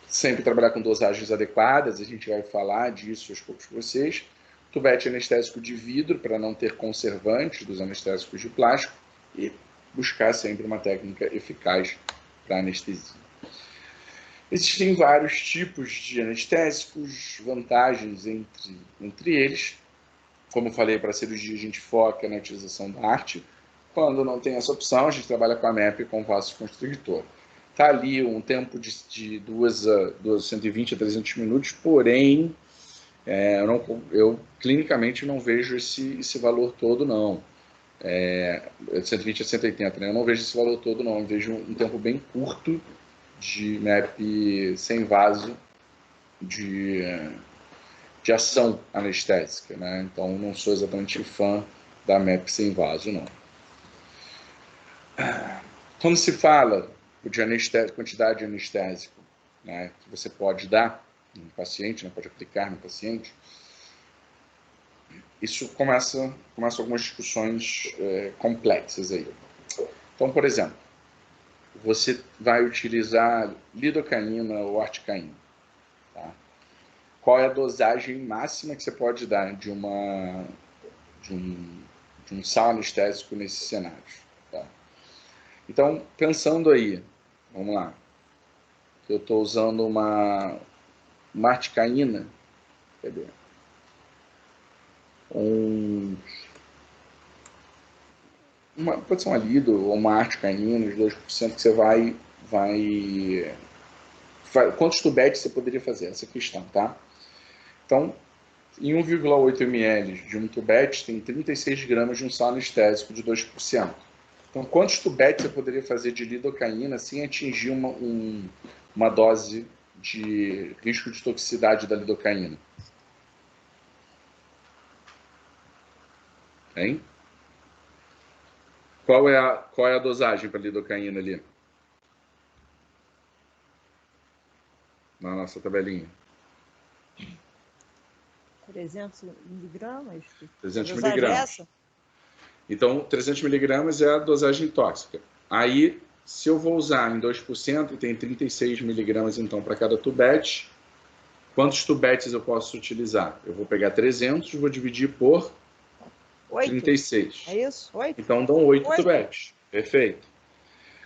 Sempre trabalhar com dosagens adequadas, a gente vai falar disso aos poucos com vocês. Tubete anestésico de vidro, para não ter conservantes dos anestésicos de plástico, e buscar sempre uma técnica eficaz para anestesia. Existem vários tipos de anestésicos, vantagens entre eles. Como eu falei, para a cirurgia a gente foca na utilização da arte. Quando não tem essa opção, a gente trabalha com a MEP com vasoconstrictor. Está ali um tempo de 120 a 300 minutos, porém, eu clinicamente não vejo esse valor todo, não. 120 a 180, né? Eu não vejo esse valor todo, não. Eu vejo um tempo bem curto de MEP sem vaso de ação anestésica, né? Então, não sou exatamente fã da MEP sem vaso, não. Quando se fala de quantidade de anestésico, né, que você pode dar no paciente, né, pode aplicar no paciente, isso começa algumas discussões complexas aí. Então, por exemplo, você vai utilizar lidocaína ou articaína, tá? Qual é a dosagem máxima que você pode dar de um sal anestésico nesse cenário, tá? Então, pensando aí, vamos lá, eu estou usando uma articaína, cadê? Pode ser uma lido ou uma articaína, os 2% que você vai quantos tubetes você poderia fazer? Essa questão, tá? Então, em 1,8 ml de um tubete, tem 36 gramas de um sal anestésico de 2%. Então, quantos tubetes você poderia fazer de lidocaína sem atingir uma dose de risco de toxicidade da lidocaína? Hein? Qual é a dosagem para lidocaína ali? Na nossa tabelinha. 300 miligramas? 300 miligramas. Então, 300 miligramas é a dosagem tóxica. Aí, se eu vou usar em 2%, e tem 36 miligramas, então, para cada tubete, quantos tubetes eu posso utilizar? Eu vou pegar 300 e vou dividir por 8. 36. É isso? 8? Então, dão 8 tubetes. Perfeito.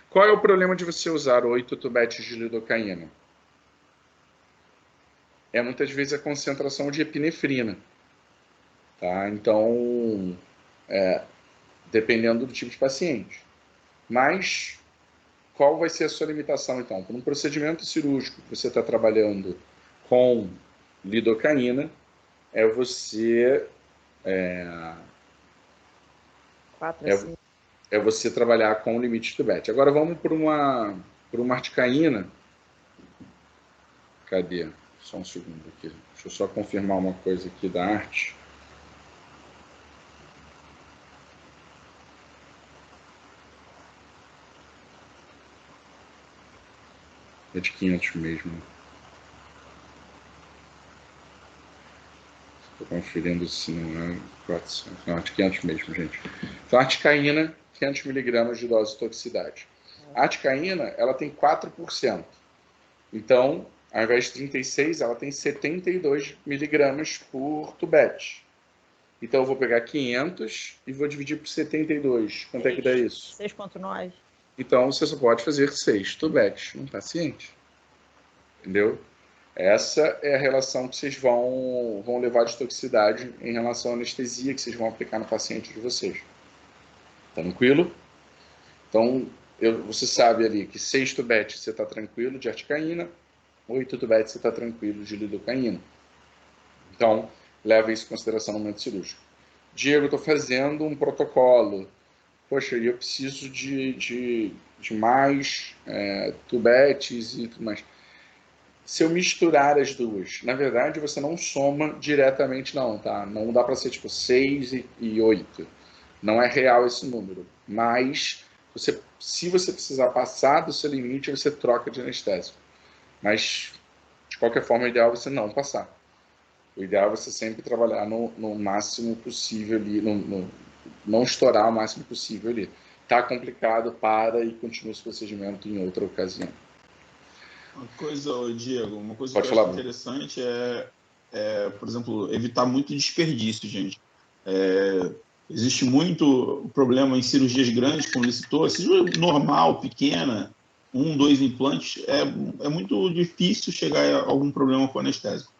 Qual é o problema de você usar 8 tubetes de lidocaína? É muitas vezes a concentração de epinefrina, tá? Então, dependendo do tipo de paciente. Mas, qual vai ser a sua limitação, então? Para um procedimento cirúrgico que você está trabalhando com lidocaína, você você trabalhar com o limite de tubete. Agora vamos para uma articaína. Cadê? Só um segundo aqui. Deixa eu só confirmar uma coisa aqui da arte. É de 500 mesmo. Estou conferindo se não é 400. Não, é de 500 mesmo, gente. Então, a articaína, 500 miligramas de dose de toxicidade. A articaína, ela tem 4%. Então, ao invés de 36, ela tem 72 miligramas por tubete. Então, eu vou pegar 500 e vou dividir por 72. Quanto é que dá isso? 6,9. Então, você só pode fazer 6 tubetes num paciente. Entendeu? Essa é a relação que vocês vão levar de toxicidade em relação à anestesia que vocês vão aplicar no paciente de vocês. Tranquilo? Então, você sabe ali que 6 tubetes você está tranquilo de articaína, 8 tubetes você está tranquilo de lidocaína. Então, leva isso em consideração no momento cirúrgico. Diego, estou fazendo um protocolo. Poxa, eu preciso de mais tubetes e tudo mais. Se eu misturar as duas, na verdade, você não soma diretamente, não, tá? Não dá para ser tipo 6 e 8. Não é real esse número. Mas, se você precisar passar do seu limite, você troca de anestésico. Mas, de qualquer forma, o ideal é você não passar. O ideal é você sempre trabalhar no máximo possível ali, não estourar o máximo possível ali. Tá complicado, para e continua esse procedimento em outra ocasião. Uma coisa, Diego, uma coisa Pode que eu falar, acho interessante por exemplo, evitar muito desperdício, gente. Existe muito problema em cirurgias grandes, como ele citou, cirurgia normal, pequena, 1, 2 implantes, é muito difícil chegar a algum problema com anestésico.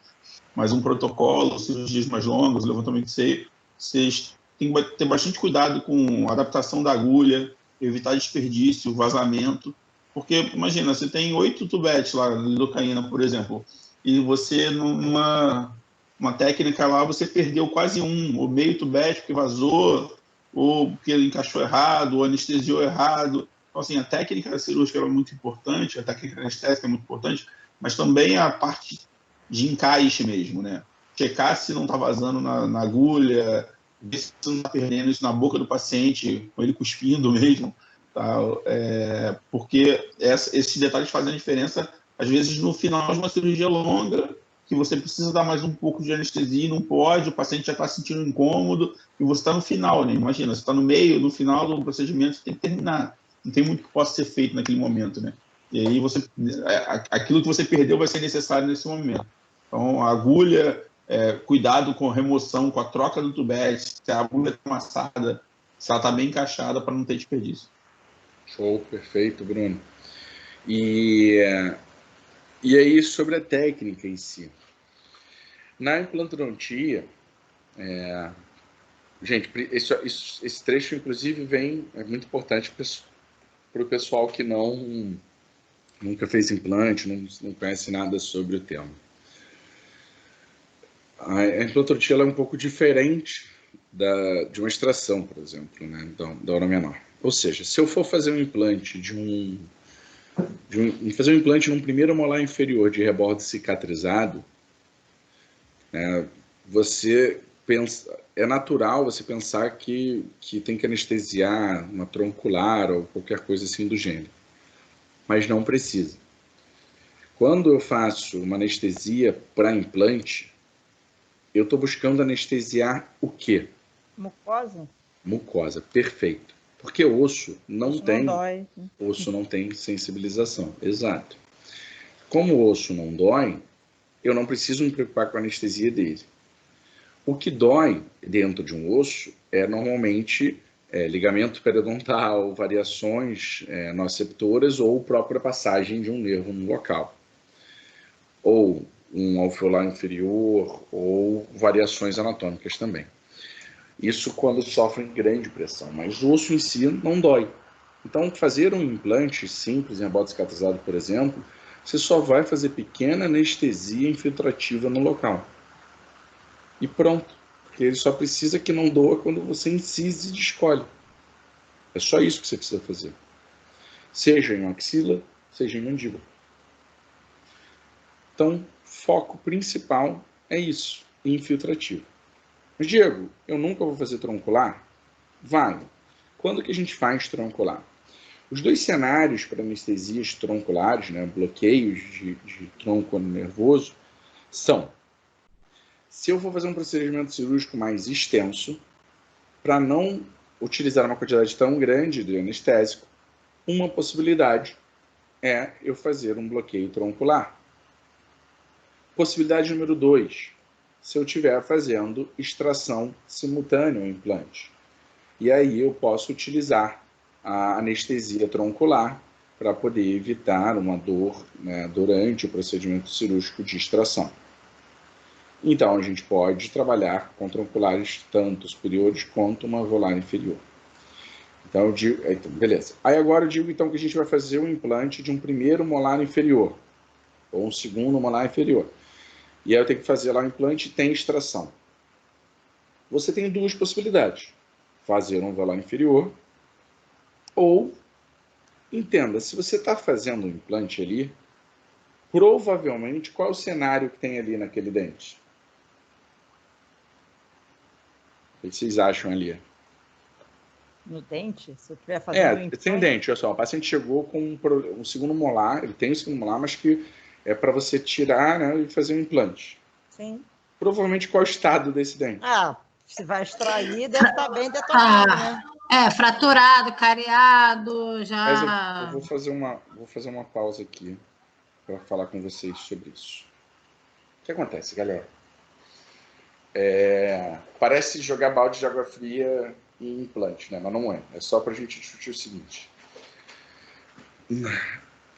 Mas um protocolo, cirurgias mais longas, levantamento de seio, vocês têm que ter bastante cuidado com a adaptação da agulha, evitar desperdício, vazamento, porque, imagina, você tem 8 tubetes lá, lidocaína, por exemplo, e você, numa técnica lá, você perdeu quase ou meio tubete porque vazou, ou porque ele encaixou errado, ou anestesiou errado. Então, assim, a técnica cirúrgica é muito importante, a técnica anestésica é muito importante, mas também a parte de encaixe mesmo, né? Checar se não está vazando na agulha, ver se não está perdendo isso na boca do paciente, com ele cuspindo mesmo, tá? Porque esses detalhes fazem a diferença, às vezes, no final de uma cirurgia longa, que você precisa dar mais um pouco de anestesia e não pode, o paciente já está sentindo incômodo, e você está no final, né? Imagina, você está no meio, no final do procedimento, você tem que terminar. Não tem muito que possa ser feito naquele momento, né? E aí aquilo que você perdeu vai ser necessário nesse momento. Então, a agulha, cuidado com a remoção, com a troca do tubete, se a agulha está amassada, se ela está bem encaixada para não ter desperdício. Show, perfeito, Bruno. E aí, sobre a técnica em si. Na implantodontia, gente, esse trecho, inclusive, é muito importante para o pessoal que nunca fez implante, não conhece nada sobre o tema. A implantodontia é um pouco diferente de uma extração, por exemplo, né, da hora menor. Ou seja, se eu for fazer um implante fazer um implante num primeiro molar inferior de rebordo cicatrizado, é natural você pensar que tem que anestesiar uma troncular ou qualquer coisa assim do gênero. Mas não precisa. Quando eu faço uma anestesia para implante, eu estou buscando anestesiar o quê? Mucosa? Mucosa, perfeito. Porque osso não tem... Não dói. Osso não tem sensibilização, exato. Como o osso não dói, eu não preciso me preocupar com a anestesia dele. O que dói dentro de um osso é normalmente ligamento periodontal, variações noceptoras ou própria passagem de um nervo no local. Ou um alveolar inferior, ou variações anatômicas também. Isso quando sofrem grande pressão, mas o osso em si não dói. Então, fazer um implante simples em rebordo cicatrizado, por exemplo, você só vai fazer pequena anestesia infiltrativa no local. E pronto, porque ele só precisa que não doa quando você incise e descolhe. É só isso que você precisa fazer. Seja em axila, seja em mandíbula. Então, foco principal é isso, infiltrativo. Mas, Diego, eu nunca vou fazer troncular? Vai. Quando que a gente faz troncular? Os dois cenários para anestesias tronculares, né, bloqueios de tronco nervoso, são: se eu vou fazer um procedimento cirúrgico mais extenso, para não utilizar uma quantidade tão grande de anestésico, uma possibilidade é eu fazer um bloqueio troncular. Possibilidade número 2, se eu estiver fazendo extração simultânea ao implante. E aí eu posso utilizar a anestesia troncular para poder evitar uma dor, né, durante o procedimento cirúrgico de extração. Então, a gente pode trabalhar com tronculares tanto superiores quanto uma alveolar inferior. Então, eu digo, beleza. Aí agora eu digo então que a gente vai fazer o implante de um primeiro molar inferior, ou um segundo molar inferior. E aí eu tenho que fazer lá o implante e tem extração. Você tem duas possibilidades. Fazer um alveolar inferior, ou, entenda, se você está fazendo um implante ali, provavelmente, qual é o cenário que tem ali naquele dente? O que vocês acham ali? No dente? Se eu estiver fazendo um implante... tem dente, olha só, o paciente chegou com um segundo molar, ele tem um segundo molar, mas que é para você tirar, né, e fazer um implante. Sim. Provavelmente qual é o estado desse dente? Se vai extrair, deve estar bem detonado, né? Fraturado, cariado, já... Mas eu vou fazer uma pausa aqui para falar com vocês sobre isso. O que acontece, galera? Parece jogar balde de água fria em implante, né? Mas não é. É só para a gente discutir o seguinte.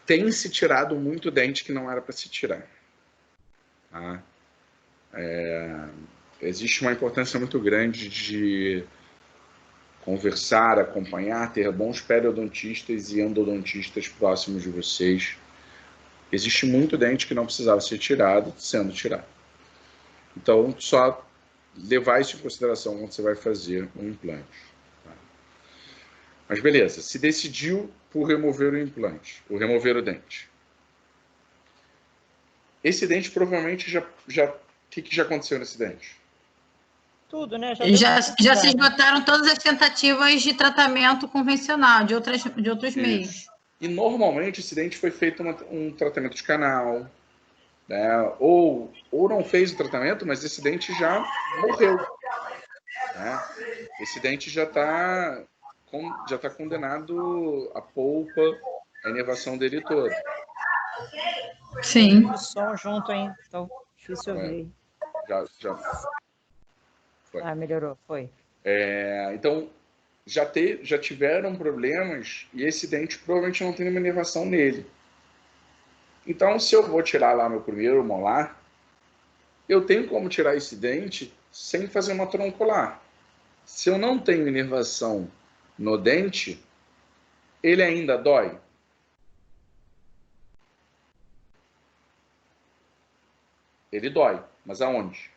Tem se tirado muito dente que não era para se tirar. Tá? Existe uma importância muito grande de conversar, acompanhar, ter bons periodontistas e endodontistas próximos de vocês. Existe muito dente que não precisava ser tirado, sendo tirado. Então, só levar isso em consideração quando você vai fazer um implante. Tá? Mas beleza, se decidiu por remover o implante, ou remover o dente. Esse dente provavelmente o que já aconteceu nesse dente? Tudo, né? Já se esgotaram todas as tentativas de tratamento convencional, de outros meios. E normalmente esse dente foi feito um tratamento de canal, né? Ou não fez o tratamento, mas esse dente já morreu. Né? Esse dente já está condenado a polpa, a inervação dele toda. Sim. O som junto, hein? Então, difícil ouvir. Já foi. Melhorou, foi. Então, já tiveram problemas e esse dente provavelmente não tem nenhuma inervação nele. Então, se eu vou tirar lá meu primeiro molar, eu tenho como tirar esse dente sem fazer uma troncular. Se eu não tenho inervação no dente, ele ainda dói? Ele dói, mas aonde?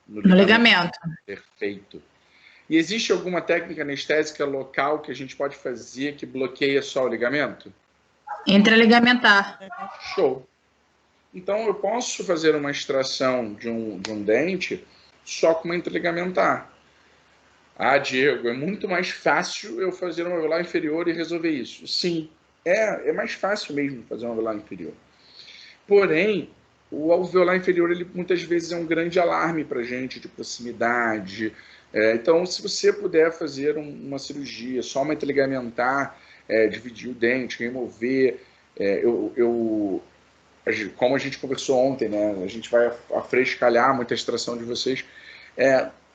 No ligamento. Perfeito. E existe alguma técnica anestésica local que a gente pode fazer que bloqueia só o ligamento? Intraligamentar. Show. Então, eu posso fazer uma extração de um dente só com uma intraligamentar. Diego, é muito mais fácil eu fazer uma alveolar inferior e resolver isso. Sim, é mais fácil mesmo fazer uma alveolar inferior. Porém, o alveolar inferior, ele muitas vezes é um grande alarme para a gente de proximidade. Então, se você puder fazer uma cirurgia, só uma intraligamentar, dividir o dente, remover, como a gente conversou ontem, né, a gente vai afrescalhar muita extração de vocês.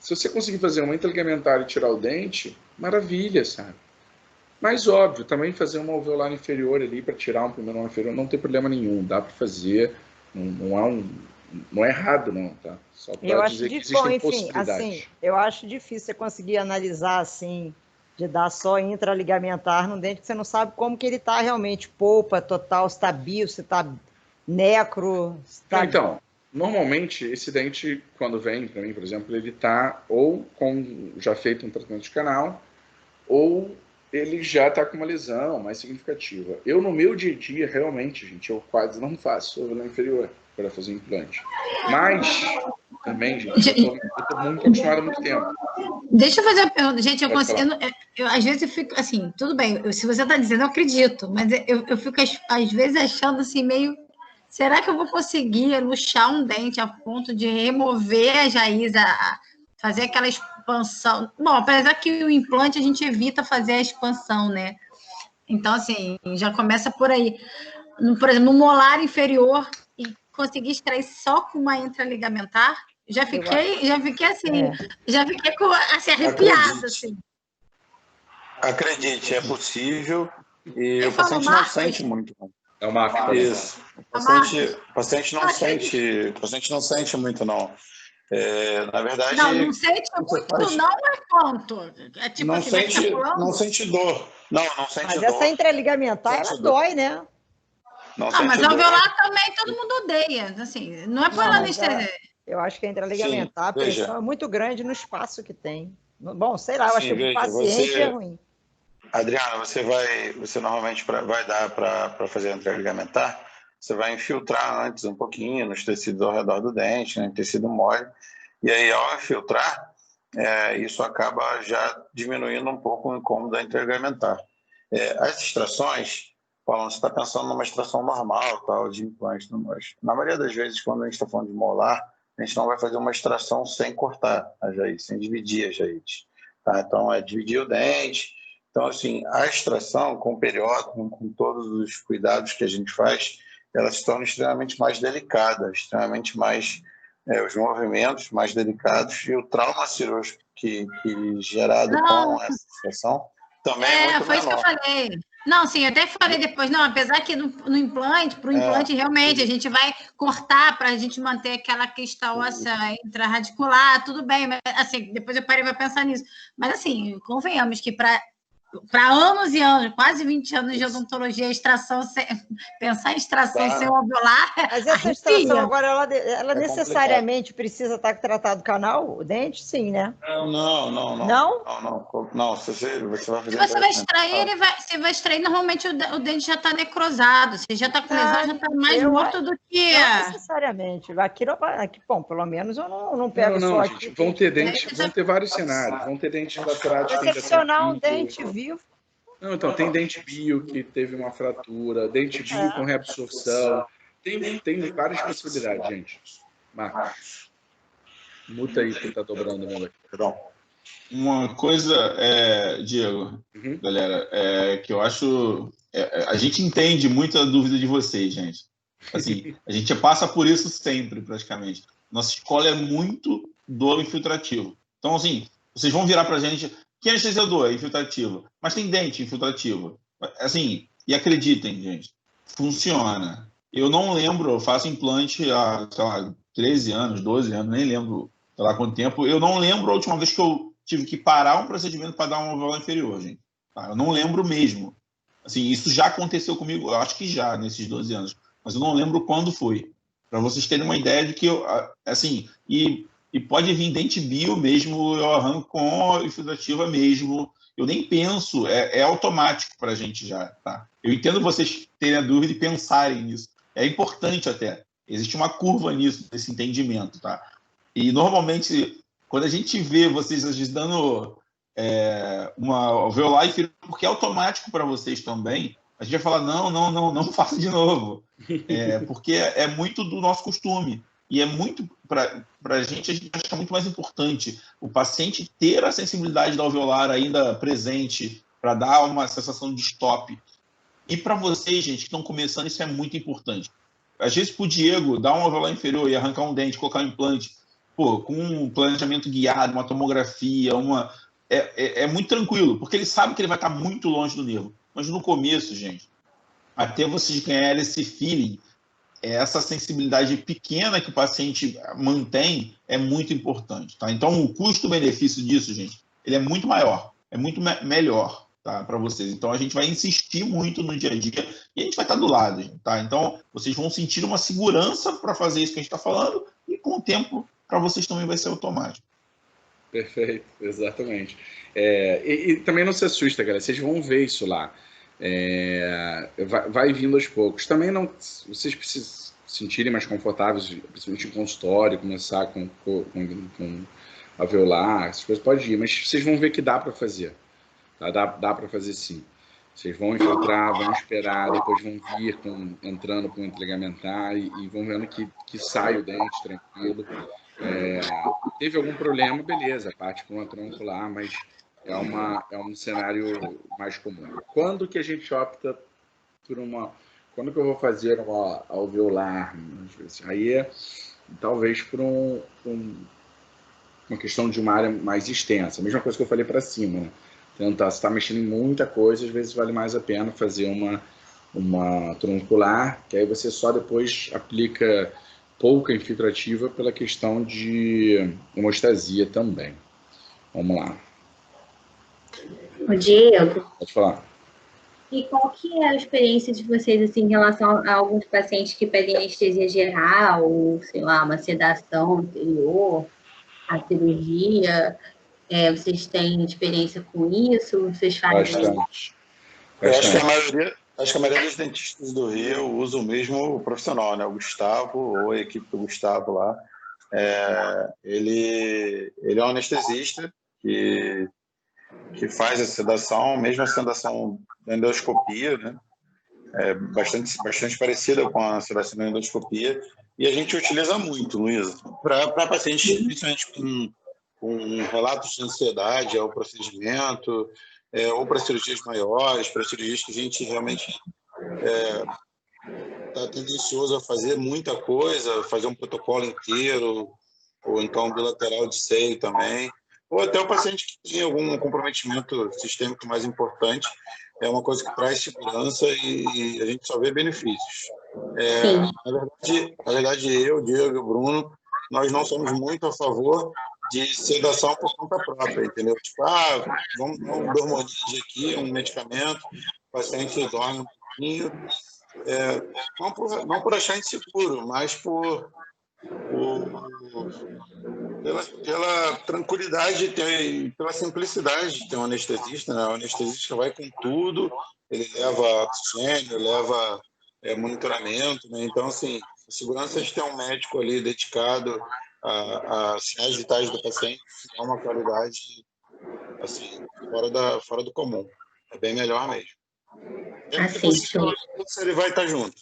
Se você conseguir fazer uma intraligamentar e tirar o dente, maravilha, sabe? Mas, óbvio, também fazer uma alveolar inferior ali para tirar um primeiro molar inferior não tem problema nenhum, dá para fazer, não é errado não, tá? Só para dizer que existem possibilidades. Assim, eu acho difícil você conseguir analisar assim, de dar só intraligamentar no dente, que você não sabe como que ele está realmente, polpa, total, se está bio, se está necro, se tá... Então, normalmente esse dente, quando vem para mim, por exemplo, ele está ou com já feito um tratamento de canal, ou ele já está com uma lesão mais significativa. Eu, no meu dia a dia, realmente, gente, eu quase não faço alveolar inferior para fazer implante. Mas, também, gente, eu estou muito acostumado há muito tempo. Deixa eu fazer uma pergunta. Gente, às vezes eu fico, assim, tudo bem, se você está dizendo, eu acredito, mas eu fico, às vezes, achando assim, meio... Será que eu vou conseguir luxar um dente a ponto de remover a raiz, fazer aquela expansão? Bom, apesar que o implante a gente evita fazer a expansão, né? Então, assim, já começa por aí. Por exemplo, no molar inferior, e conseguir extrair só com uma intraligamentar, já fiquei assim, já fiquei assim, arrepiada, assim. Acredite, é possível. E o paciente não sente muito. É uma afta. Isso. O paciente não sente muito, não. Na verdade... Não sente muito, não é quanto? É tipo não, assim, não sente dor. Não sente mas dor. Essa intraligamentar, ela dói, né? Mas alveolar também todo mundo odeia. Assim, não é por ela anestesia. Eu acho que a intraligamentar, a pressão é muito grande no espaço que tem. Bom, sei lá, eu acho que o paciente é ruim. Adriana, você normalmente vai dar para fazer a intraligamentar, você vai infiltrar antes um pouquinho nos tecidos ao redor do dente, né, tecido mole, e aí ao infiltrar, isso acaba já diminuindo um pouco o incômodo da intraligamentar. As extrações, Paulo, você está pensando numa extração normal, tal, de implante, mas na maioria das vezes, quando a gente está falando de molar, a gente não vai fazer uma extração sem cortar a jaíde, sem dividir a jaíde. Tá? Então, dividir o dente. Então, assim, a extração com o periódico, com todos os cuidados que a gente faz, ela se torna extremamente mais delicada, extremamente mais, os movimentos mais delicados, e o trauma cirúrgico que gerado com essa extração também é muito foi menor. Isso que eu falei. Não, sim, eu até falei depois, não, apesar que no implante, para o implante, realmente, a gente vai cortar para a gente manter aquela questão óssea intrarradicular, tudo bem, mas assim, depois eu parei para pensar nisso. Mas assim, convenhamos que para anos e anos, quase 20 anos de odontologia, pensar em extração sem alveolar. Mas essa extração agora, ela necessariamente precisa estar tratado canal, o dente? Sim, né? Não. Não, você vai fazer. Se você vai extrair, você vai extrair, normalmente o dente já está necrosado, você já está com lesão, já está mais morto do que. Não necessariamente. Aqui, bom, pelo menos eu não pego só aqui. Gente, vão ter dentes, vão ter vários cenários, vão ter dentes fraturados. Excepcionar um dente vivo. Não, então, tem dente bio que teve uma fratura, dente bio com reabsorção. Tem várias possibilidades, gente. Marcos, muta aí que tá dobrando mesmo aqui. Perdão. Uma coisa, Diego, galera, que eu acho... a gente entende muito a dúvida de vocês, gente. Assim, a gente passa por isso sempre, praticamente. Nossa escola é muito do infiltrativo. Então, assim, vocês vão virar pra gente... Que anestesia eu dou? É infiltrativa. Mas tem dente infiltrativo. Assim, e acreditem, gente, funciona. Eu não lembro, eu faço implante há, sei lá, 13 anos, 12 anos, nem lembro, sei lá quanto tempo. Eu não lembro a última vez que eu tive que parar um procedimento para dar uma alveolar inferior, gente. Tá? Eu não lembro mesmo. Assim, isso já aconteceu comigo, eu acho que já, nesses 12 anos. Mas eu não lembro quando foi. Para vocês terem uma ideia de que, assim, e pode vir dente bio mesmo, eu arranco com infiltrativa mesmo. Eu nem penso, é automático para a gente já, tá? Eu entendo vocês terem a dúvida e pensarem nisso. É importante até. Existe uma curva nisso, nesse entendimento, tá? E normalmente, quando a gente vê vocês às vezes dando uma alveolar inferior, porque é automático para vocês também, a gente vai falar, não faça de novo. Porque é muito do nosso costume. E é muito, para a gente acha que é muito mais importante o paciente ter a sensibilidade da alveolar ainda presente para dar uma sensação de stop. E para vocês, gente, que estão começando, isso é muito importante. Às vezes, para o Diego, dar uma alveolar inferior e arrancar um dente, colocar um implante, com um planejamento guiado, uma tomografia, é muito tranquilo, porque ele sabe que ele vai estar muito longe do nervo. Mas no começo, gente, até vocês ganharem esse feeling, essa sensibilidade pequena que o paciente mantém é muito importante, tá? Então, o custo-benefício disso, gente, ele é muito maior, é muito melhor, tá, para vocês. Então, a gente vai insistir muito no dia a dia e a gente vai estar do lado, gente, tá? Então, vocês vão sentir uma segurança para fazer isso que a gente está falando e, com o tempo, para vocês também vai ser automático. Perfeito, exatamente. E também não se assusta, galera, vocês vão ver isso lá. Vai vindo aos poucos. Também não, vocês precisam se sentirem mais confortáveis, principalmente em consultório, começar com alveolar, essas coisas, pode ir, mas vocês vão ver que dá para fazer. Tá? Dá para fazer sim. Vocês vão infiltrar, vão esperar, depois vão vir entrando com o intraligamentar e vão vendo que sai o dente tranquilo. Teve algum problema, beleza, parte com a troncular, mas é um cenário mais comum. Quando que a gente opta por quando que eu vou fazer uma alveolar? Aí talvez por uma questão de uma área mais extensa. A mesma coisa que eu falei para cima, né? tentar, se está mexendo em muita coisa, às vezes vale mais a pena fazer uma troncular, que aí você só depois aplica pouca infiltrativa pela questão de hemostasia também. Vamos lá. O Diego, Pode falar. e qual que é a experiência de vocês assim, em relação a alguns pacientes que pedem anestesia geral, ou, sei lá, uma sedação anterior à cirurgia? Vocês têm experiência com isso? Vocês fazem? Bastante. Eu acho que a maioria dos dentistas do Rio usa o mesmo profissional, né? O Gustavo, ou a equipe do Gustavo lá. Ele é um anestesista que faz a sedação, mesmo a sedação da endoscopia, né? Bastante parecida com a sedação da endoscopia. E a gente utiliza muito, Luísa, para pacientes, principalmente com relatos de ansiedade ao procedimento, ou para cirurgias maiores, para cirurgias que a gente realmente está tendencioso a fazer muita coisa, fazer um protocolo inteiro, ou então bilateral de seio também, ou até o paciente que tem algum comprometimento sistêmico mais importante, é uma coisa que traz segurança e a gente só vê benefícios. Na verdade, eu, Diego e o Bruno, nós não somos muito a favor de sedação por conta própria, entendeu? Tipo, vamos dar um Dormonide aqui, um medicamento, o paciente dorme um pouquinho, não por achar inseguro, mas pela tranquilidade e pela simplicidade de ter um anestesista, né? O anestesista vai com tudo, ele leva oxigênio, leva monitoramento, né? Então, assim, a segurança de ter um médico ali dedicado a sinais vitais do paciente é uma qualidade, assim, fora do comum. É bem melhor mesmo. Ele vai estar junto.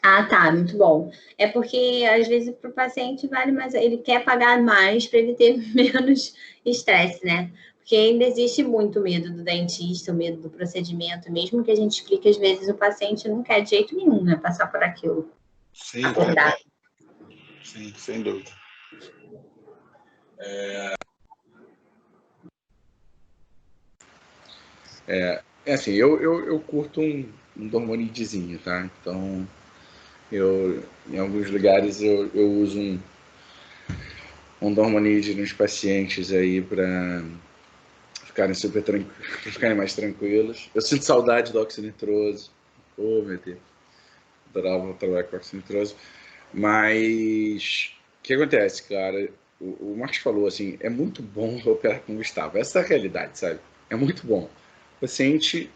Tá, muito bom. É porque, às vezes, para o paciente vale mais, ele quer pagar mais para ele ter menos estresse, né? Porque ainda existe muito medo do dentista, o medo do procedimento, mesmo que a gente explique, às vezes o paciente não quer de jeito nenhum, né? Passar por aquilo. Sim, sim, sem dúvida. Assim, eu curto um Dormonidezinho, tá? Então, em alguns lugares eu uso um Dormonide nos pacientes aí para ficarem mais tranquilos. Eu sinto saudade do oxinitroso. Oh, meu Deus. Adorava trabalhar com oxinitroso. Mas o que acontece, cara? O Marcos falou assim, é muito bom operar com o Gustavo. Essa é a realidade, sabe? É muito bom. O paciente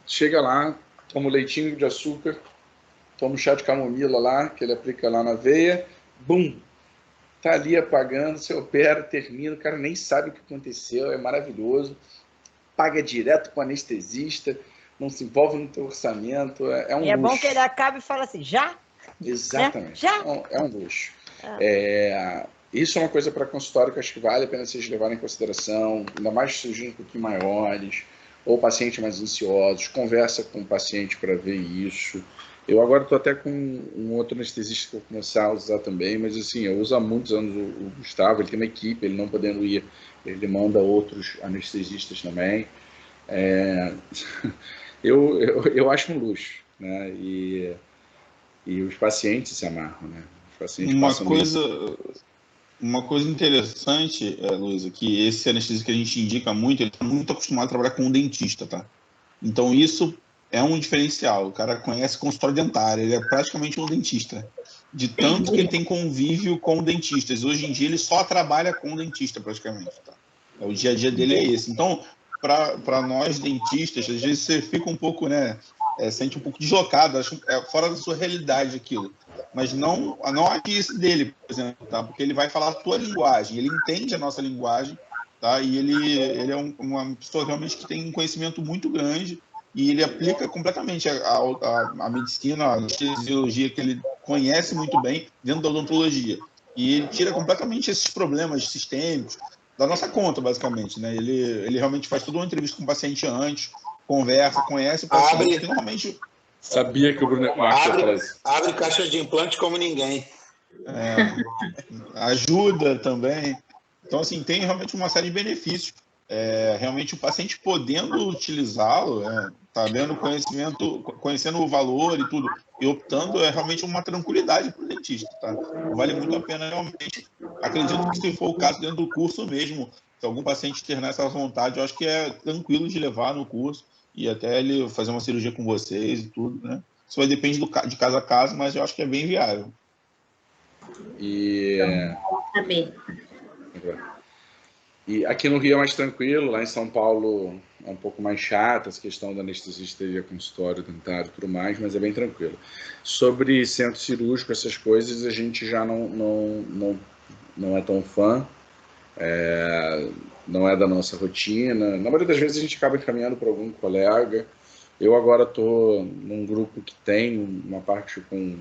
chega lá, toma um leitinho de açúcar, toma um chá de camomila lá, que ele aplica lá na veia, bum! Tá ali apagando, você opera, termina, o cara nem sabe o que aconteceu, é maravilhoso. Paga direto com o anestesista, não se envolve no teu orçamento, é um luxo. E é bom que ele acabe e fala assim, já? Exatamente, né? Já? É um luxo. Isso é uma coisa para consultório que acho que vale a pena vocês levarem em consideração, ainda mais cirurgiões um pouquinho maiores, ou pacientes mais ansiosos, conversa com o paciente para ver isso. Eu agora estou até com um outro anestesista que eu vou começar a usar também, mas assim, eu uso há muitos anos o Gustavo, ele tem uma equipe, ele não podendo ir, ele manda outros anestesistas também. Eu acho um luxo, né? E os pacientes se amarram, né? Os pacientes Uma coisa interessante, Luísa, que esse anestesista que a gente indica muito, ele está muito acostumado a trabalhar com um dentista, tá? Então isso é um diferencial. O cara conhece consultório dentário, ele é praticamente um dentista. De tanto que ele tem convívio com dentistas. Hoje em dia ele só trabalha com dentista, praticamente, tá? O dia a dia dele é esse. Então, para nós dentistas, às vezes você fica um pouco, né? Sente um pouco deslocado, acho fora da sua realidade aquilo. Mas não aqui esse dele, por exemplo, tá? Porque ele vai falar a tua linguagem, ele entende a nossa linguagem, tá? E ele é uma pessoa realmente que tem um conhecimento muito grande e ele aplica completamente a medicina, a anestesiologia que ele conhece muito bem dentro da odontologia. E ele tira completamente esses problemas sistêmicos da nossa conta, basicamente, né? Ele realmente faz toda uma entrevista com o paciente antes, conversa, conhece o paciente, que normalmente... Sabia que o Bruno Marcos ia falar isso. Abre caixa de implante como ninguém. Ajuda também. Então, assim, tem realmente uma série de benefícios realmente o paciente podendo utilizá-lo, sabendo conhecendo o valor e tudo, e optando, é realmente uma tranquilidade para o dentista, tá? Vale muito a pena realmente. Acredito que se for o caso dentro do curso mesmo, se algum paciente ter essa vontade, eu acho que é tranquilo de levar no curso e até ele fazer uma cirurgia com vocês e tudo, né? Isso vai depender de caso a caso, mas eu acho que é bem viável. E aqui no Rio é mais tranquilo, lá em São Paulo é um pouco mais chato essa questão da anestesista e consultório dentário e tudo mais, mas é bem tranquilo. Sobre centro cirúrgico, essas coisas, a gente já não é tão fã, não é da nossa rotina. Na maioria das vezes a gente acaba encaminhando para algum colega. Eu agora estou num grupo que tem uma parte com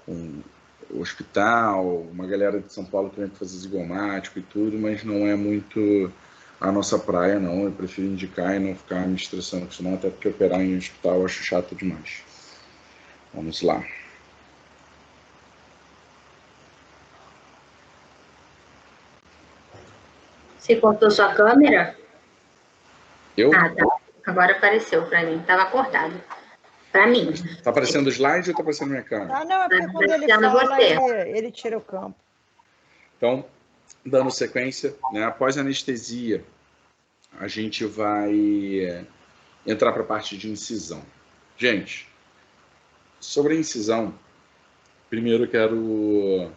o hospital, uma galera de São Paulo querendo fazer zigomático e tudo, mas não é muito a nossa praia, não. Eu prefiro indicar e não ficar me estressando com isso, não, até porque operar em hospital eu acho chato demais. Vamos lá. Você cortou sua câmera? Eu? Ah, tá. Agora apareceu para mim. Estava cortado. Para mim. Tá aparecendo o slide ou tá aparecendo minha câmera? Ah, não, é porque quando ele fala, ele tira o campo. Então, dando sequência, né, após a anestesia, a gente vai entrar para a parte de incisão. Gente, sobre a incisão, primeiro eu quero...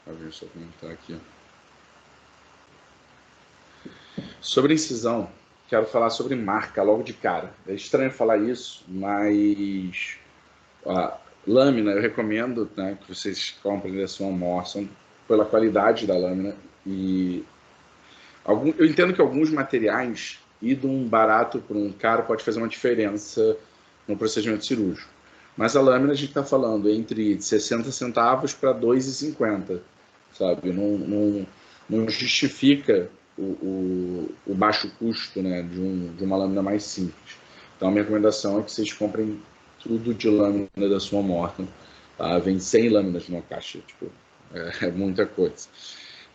Deixa eu ver, só comentar aqui. Sobre a incisão, quero falar sobre marca logo de cara. É estranho falar isso, mas a lâmina eu recomendo, né, que vocês comprem da sua Morrison pela qualidade da lâmina. E eu entendo que alguns materiais, ir de um barato para um caro, pode fazer uma diferença no procedimento cirúrgico. Mas a lâmina a gente está falando entre 60 centavos para 2,50, sabe? Não justifica o baixo custo, né, de uma lâmina mais simples. Então a minha recomendação é que vocês comprem tudo de lâmina da sua Morton. Tá? Vem 100 lâminas numa caixa, tipo, é muita coisa.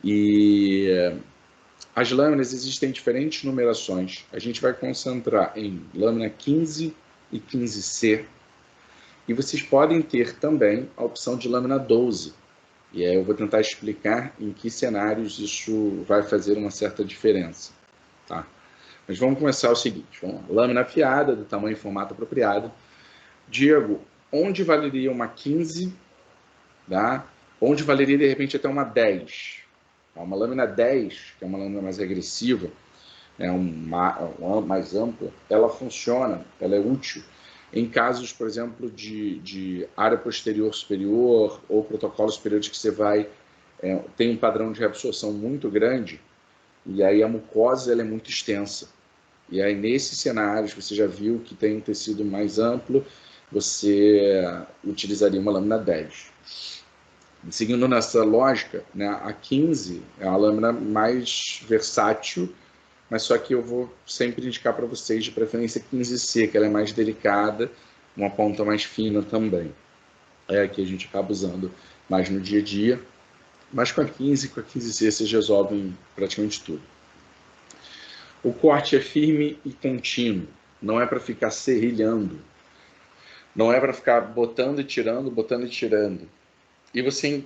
E as lâminas existem diferentes numerações. A gente vai concentrar em lâmina 15 e 15C. E vocês podem ter também a opção de lâmina 12. E aí eu vou tentar explicar em que cenários isso vai fazer uma certa diferença. Tá? Mas vamos começar o seguinte. Vamos lá. Lâmina afiada, do tamanho e formato apropriado. Diego, onde valeria uma 15? Tá? Onde valeria, de repente, até uma 10? Uma lâmina 10, que é uma lâmina mais agressiva, mais ampla, ela funciona, ela é útil em casos, por exemplo, de área posterior superior ou protocolos superiores que você tem um padrão de reabsorção muito grande e aí a mucosa ela é muito extensa. E aí, nesses cenários, você já viu que tem um tecido mais amplo, você utilizaria uma lâmina 10. Seguindo nessa lógica, né, a 15 é uma lâmina mais versátil, mas só que eu vou sempre indicar para vocês, de preferência 15C, que ela é mais delicada, uma ponta mais fina também. É a que a gente acaba usando mais no dia a dia, mas com a 15 e com a 15C vocês resolvem praticamente tudo. O corte é firme e contínuo, não é para ficar serrilhando, não é para ficar botando e tirando, botando e tirando. E você,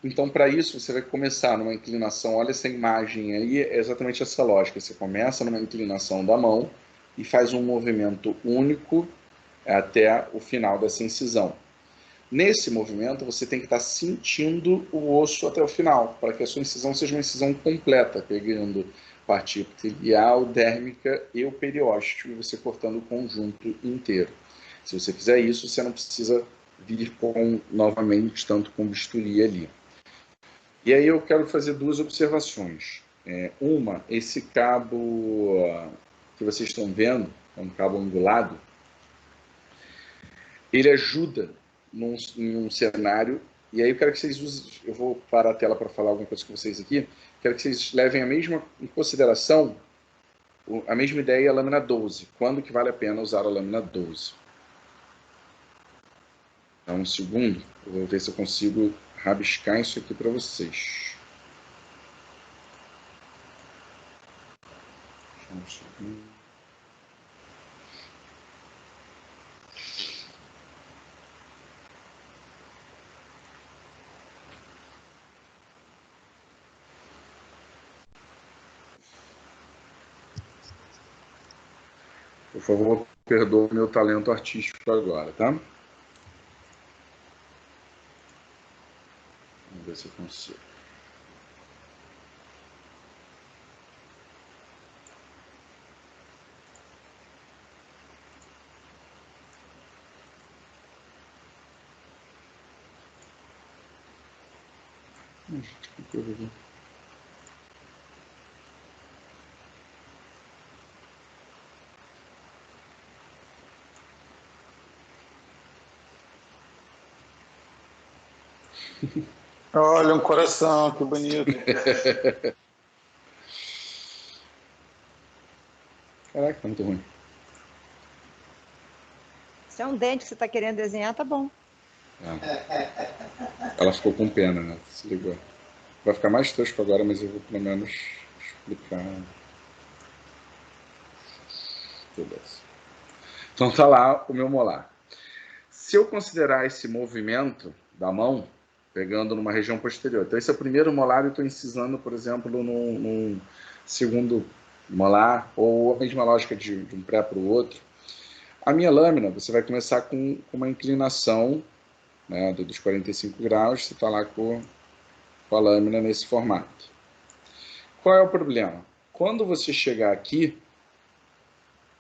então, para isso, você vai começar numa inclinação, olha essa imagem aí, é exatamente essa lógica. Você começa numa inclinação da mão e faz um movimento único até o final dessa incisão. Nesse movimento, você tem que estar sentindo o osso até o final, para que a sua incisão seja uma incisão completa, pegando parte epitelial, dérmica e o periósteo, e você cortando o conjunto inteiro. Se você fizer isso, você não precisa vir novamente tanto com bisturi ali. E aí eu quero fazer duas observações. Uma, esse cabo que vocês estão vendo, é um cabo angulado, ele ajuda num cenário, e aí eu quero que vocês usem, eu vou parar a tela para falar alguma coisa com vocês aqui, quero que vocês levem em consideração a mesma ideia, a lâmina 12. Quando que vale a pena usar a lâmina 12? Dá um segundo, eu vou ver se eu consigo rabiscar isso aqui para vocês. Por favor, perdoa o meu talento artístico agora, tá? Vamos ver se eu consigo. Que coisa aqui. Olha, um coração, que bonito. Caraca, tá muito ruim. Se é um dente que você está querendo desenhar, tá bom. Ela ficou com pena, né? Se ligou. Vai ficar mais tosco agora, mas eu vou pelo menos explicar. Beleza. Então tá lá o meu molar. Se eu considerar esse movimento da mão, pegando numa região posterior. Então esse é o primeiro molar e eu estou incisando, por exemplo, num segundo molar, ou a mesma lógica de um pré para o outro. A minha lâmina, você vai começar com uma inclinação, né, dos 45 graus, você está lá com a lâmina nesse formato. Qual é o problema? Quando você chegar aqui,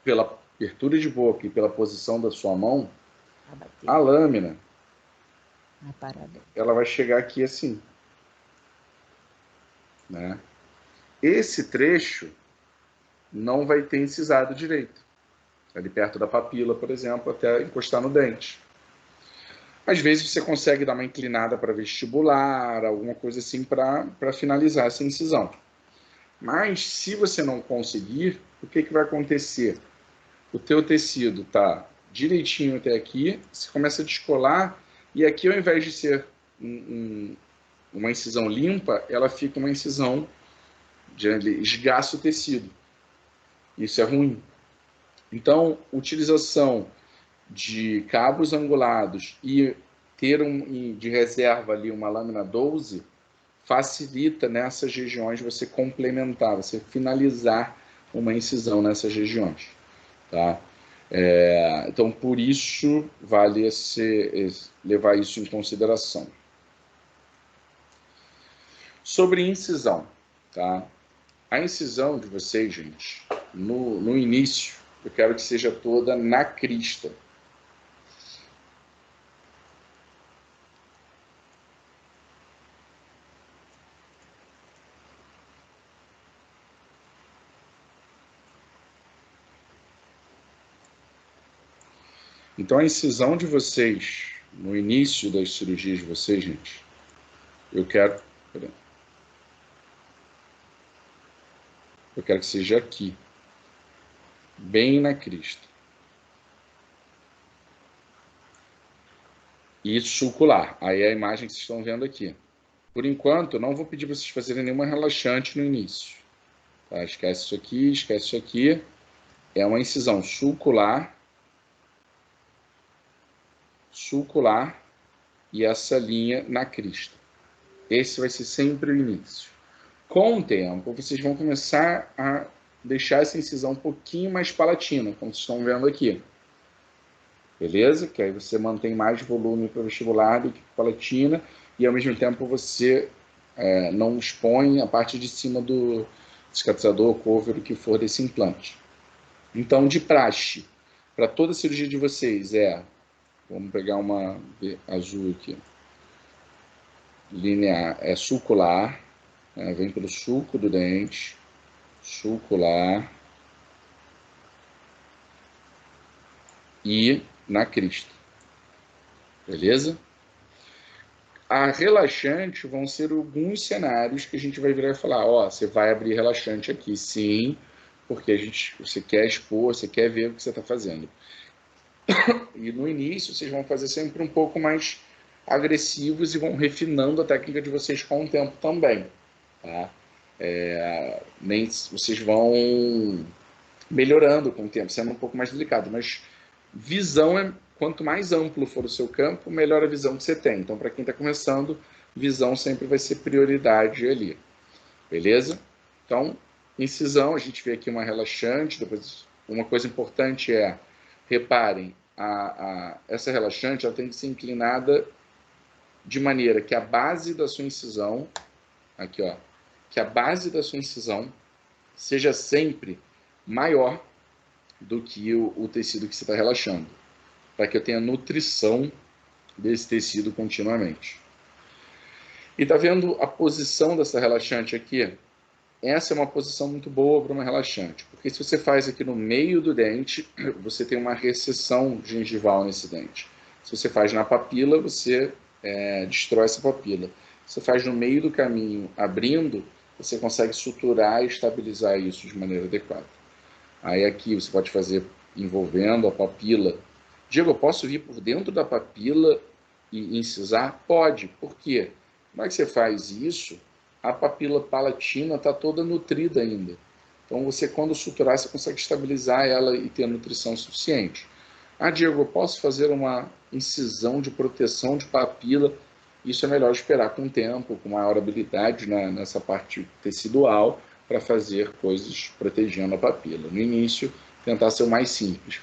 pela abertura de boca e pela posição da sua mão, a lâmina, ela vai chegar aqui assim, né? Esse trecho não vai ter incisado direito, ali perto da papila, por exemplo, até encostar no dente. Às vezes você consegue dar uma inclinada para vestibular, alguma coisa assim para finalizar essa incisão. Mas se você não conseguir, o que vai acontecer? O teu tecido está direitinho até aqui, você começa a descolar, e aqui ao invés de ser uma incisão limpa, ela fica uma incisão de esgaça o tecido. Isso é ruim. Então, utilização de cabos angulados e ter de reserva ali uma lâmina 12 facilita nessas regiões você complementar, você finalizar uma incisão nessas regiões, tá? Então, por isso, vale levar isso em consideração. Sobre incisão, tá? A incisão de vocês, gente, no início, eu quero que seja toda na crista. Então, a incisão de vocês, no início das cirurgias de vocês, gente, eu quero que seja aqui, bem na crista. E sulcular. Aí é a imagem que vocês estão vendo aqui. Por enquanto, eu não vou pedir para vocês fazerem nenhuma relaxante no início. Tá? Esquece isso aqui, esquece isso aqui. É uma incisão sulcular, e essa linha na crista. Esse vai ser sempre o início. Com o tempo, vocês vão começar a deixar essa incisão um pouquinho mais palatina, como vocês estão vendo aqui. Beleza? Que aí você mantém mais volume para o vestibular do que palatina, e ao mesmo tempo você não expõe a parte de cima do cicatrizador, cover, o que for desse implante. Então, de praxe, para toda a cirurgia de vocês vamos pegar uma azul aqui, linear, sulcular, vem pelo sulco do dente, sulcular e na crista. Beleza? A relaxante vão ser alguns cenários que a gente vai virar e falar, você vai abrir relaxante aqui, sim, porque você quer expor, você quer ver o que você está fazendo. E no início vocês vão fazer sempre um pouco mais agressivos e vão refinando a técnica de vocês com o tempo também, tá? Vocês vão melhorando com o tempo, sendo um pouco mais delicado, mas visão quanto mais amplo for o seu campo, melhor a visão que você tem. Então, para quem está começando, visão sempre vai ser prioridade ali, beleza? Então, incisão, a gente vê aqui uma relaxante, depois uma coisa importante reparem, essa relaxante ela tem que ser inclinada de maneira que a base da sua incisão, aqui ó, que a base da sua incisão seja sempre maior do que o tecido que você está relaxando, para que eu tenha nutrição desse tecido continuamente. E tá vendo a posição dessa relaxante aqui? Essa é uma posição muito boa para uma relaxante, porque se você faz aqui no meio do dente, você tem uma recessão gengival nesse dente. Se você faz na papila, você destrói essa papila. Se você faz no meio do caminho, abrindo, você consegue suturar e estabilizar isso de maneira adequada. Aí aqui você pode fazer envolvendo a papila. Diego, eu posso vir por dentro da papila e incisar? Pode. Por quê? Como é que você faz isso? A papila palatina está toda nutrida ainda. Então, você, quando suturar, você consegue estabilizar ela e ter a nutrição suficiente. Ah, Diego, eu posso fazer uma incisão de proteção de papila? Isso é melhor esperar com o tempo, com maior habilidade nessa parte tecidual, para fazer coisas protegendo a papila. No início, tentar ser o mais simples.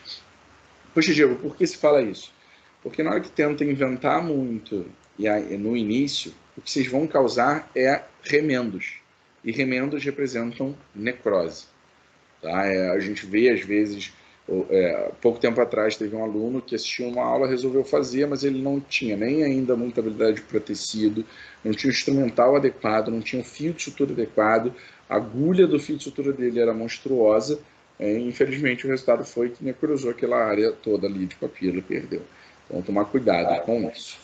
Poxa, Diego, por que se fala isso? Porque na hora que tenta inventar muito, e aí, no início, o que vocês vão causar é remendos. E remendos representam necrose. Tá? A gente vê, às vezes, pouco tempo atrás, teve um aluno que assistiu uma aula, resolveu fazer, mas ele não tinha nem ainda muita habilidade para tecido, não tinha o instrumental adequado, não tinha o fio de sutura adequado, a agulha do fio de sutura dele era monstruosa, infelizmente o resultado foi que necrosou aquela área toda ali de papila e perdeu. Então, tomar cuidado com isso.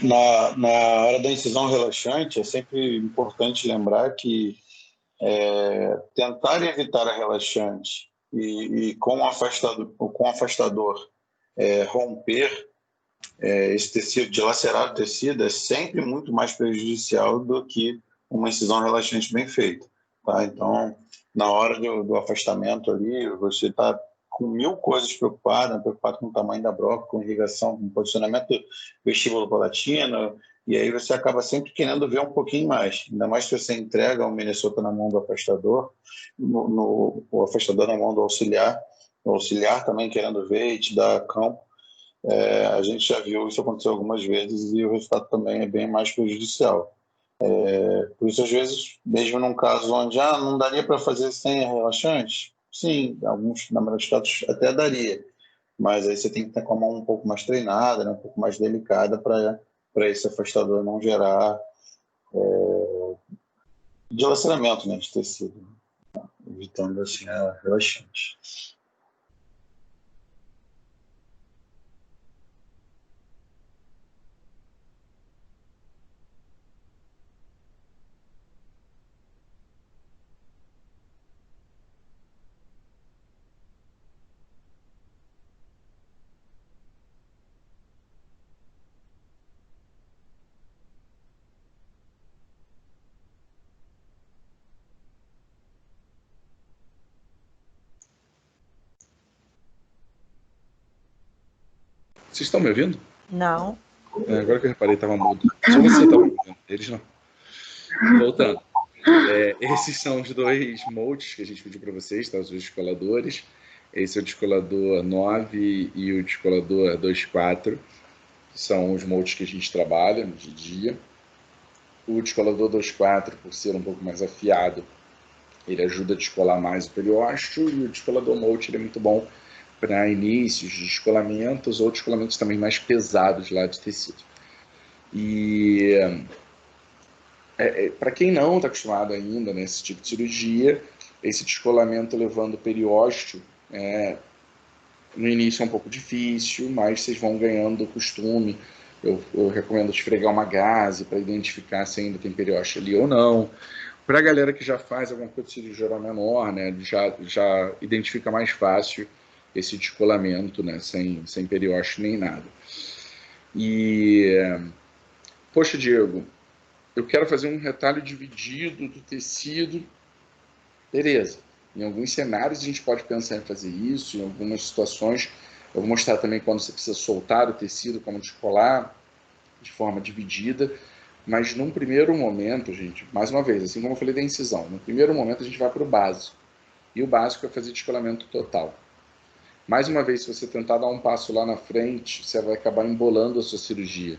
Na hora da incisão relaxante, é sempre importante lembrar que tentar evitar a relaxante e com o afastador romper esse tecido, dilacerar o tecido, é sempre muito mais prejudicial do que uma incisão relaxante bem feita. Tá? Então, na hora do afastamento ali, você está com 1000 coisas preocupado com o tamanho da broca, com irrigação, com posicionamento vestíbulo palatino, e aí você acaba sempre querendo ver um pouquinho mais. Ainda mais se você entrega o Minnesota na mão do afastador, o afastador na mão do auxiliar, o auxiliar também querendo ver e te dar campo. A gente já viu isso acontecer algumas vezes e o resultado também é bem mais prejudicial. Por isso, às vezes, mesmo num caso onde não daria para fazer sem relaxante, sim, na maioria dos casos até daria, mas aí você tem que estar com a mão um pouco mais treinada, né, um pouco mais delicada para esse afastador não gerar dilaceramento, né, de tecido, evitando assim a relaxante. Vocês estão me ouvindo? Não. Agora que eu reparei, estava mudo. Só você estava me ouvindo, eles não. Voltando. Esses são os dois moldes que a gente pediu para vocês, tá? Os dois descoladores. Esse é o descolador 9 e o descolador 2.4. São os moldes que a gente trabalha no dia a dia. O descolador 2.4, por ser um pouco mais afiado, ele ajuda a descolar mais o periósteo, e o descolador molde ele é muito bom para inícios de descolamentos ou descolamentos também mais pesados lá de tecido. E para quem não está acostumado ainda nesse tipo de cirurgia, esse descolamento levando o periósteo, no início é um pouco difícil, mas vocês vão ganhando o costume. Eu recomendo esfregar uma gaze para identificar se ainda tem periósteo ali ou não. Para a galera que já faz alguma coisa de cirurgia oral menor, né, já identifica mais fácil esse descolamento, né, sem periósteo nem nada. E, poxa, Diego, eu quero fazer um retalho dividido do tecido. Beleza. Em alguns cenários a gente pode pensar em fazer isso, em algumas situações. Eu vou mostrar também quando você precisa soltar o tecido, como descolar de forma dividida. Mas num primeiro momento, gente, mais uma vez, assim como eu falei da incisão, no primeiro momento a gente vai para o básico. E o básico é fazer descolamento total. Mais uma vez, se você tentar dar um passo lá na frente, você vai acabar embolando a sua cirurgia.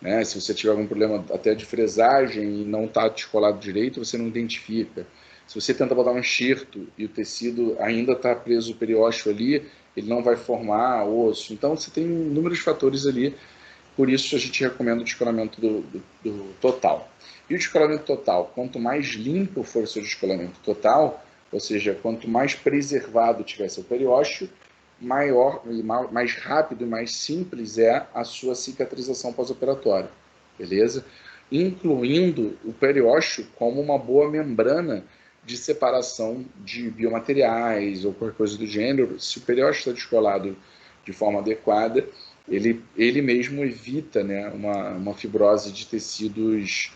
Né? Se você tiver algum problema até de fresagem e não está descolado direito, você não identifica. Se você tenta botar um enxerto e o tecido ainda está preso o periósteo ali, ele não vai formar osso. Então, você tem inúmeros fatores ali. Por isso, a gente recomenda o descolamento do total. E o descolamento total, quanto mais limpo for o seu descolamento total, ou seja, quanto mais preservado tiver seu periósteo, maior, mais rápido e mais simples é a sua cicatrização pós-operatória, beleza? Incluindo o periósteo como uma boa membrana de separação de biomateriais ou qualquer coisa do gênero. Se o periósteo está descolado de forma adequada, ele mesmo evita, né, uma fibrose de tecidos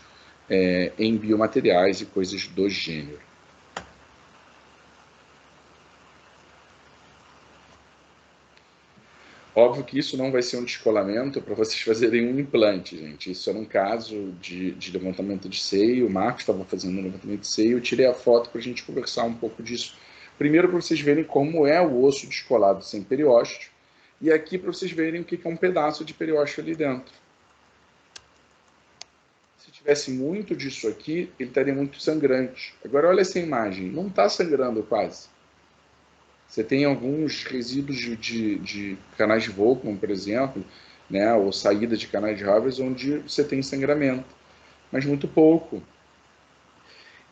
em biomateriais e coisas do gênero. Óbvio que isso não vai ser um descolamento para vocês fazerem um implante, gente. Isso era um caso de levantamento de seio. O Marcos estava fazendo um levantamento de seio. Eu tirei a foto para a gente conversar um pouco disso. Primeiro, para vocês verem como é o osso descolado sem periósteo. E aqui para vocês verem o que é um pedaço de periósteo ali dentro. Se tivesse muito disso aqui, ele estaria muito sangrante. Agora, olha essa imagem. Não está sangrando quase. Você tem alguns resíduos de canais de Volkmann, por exemplo, né, ou saída de canais de Havers, onde você tem sangramento, mas muito pouco.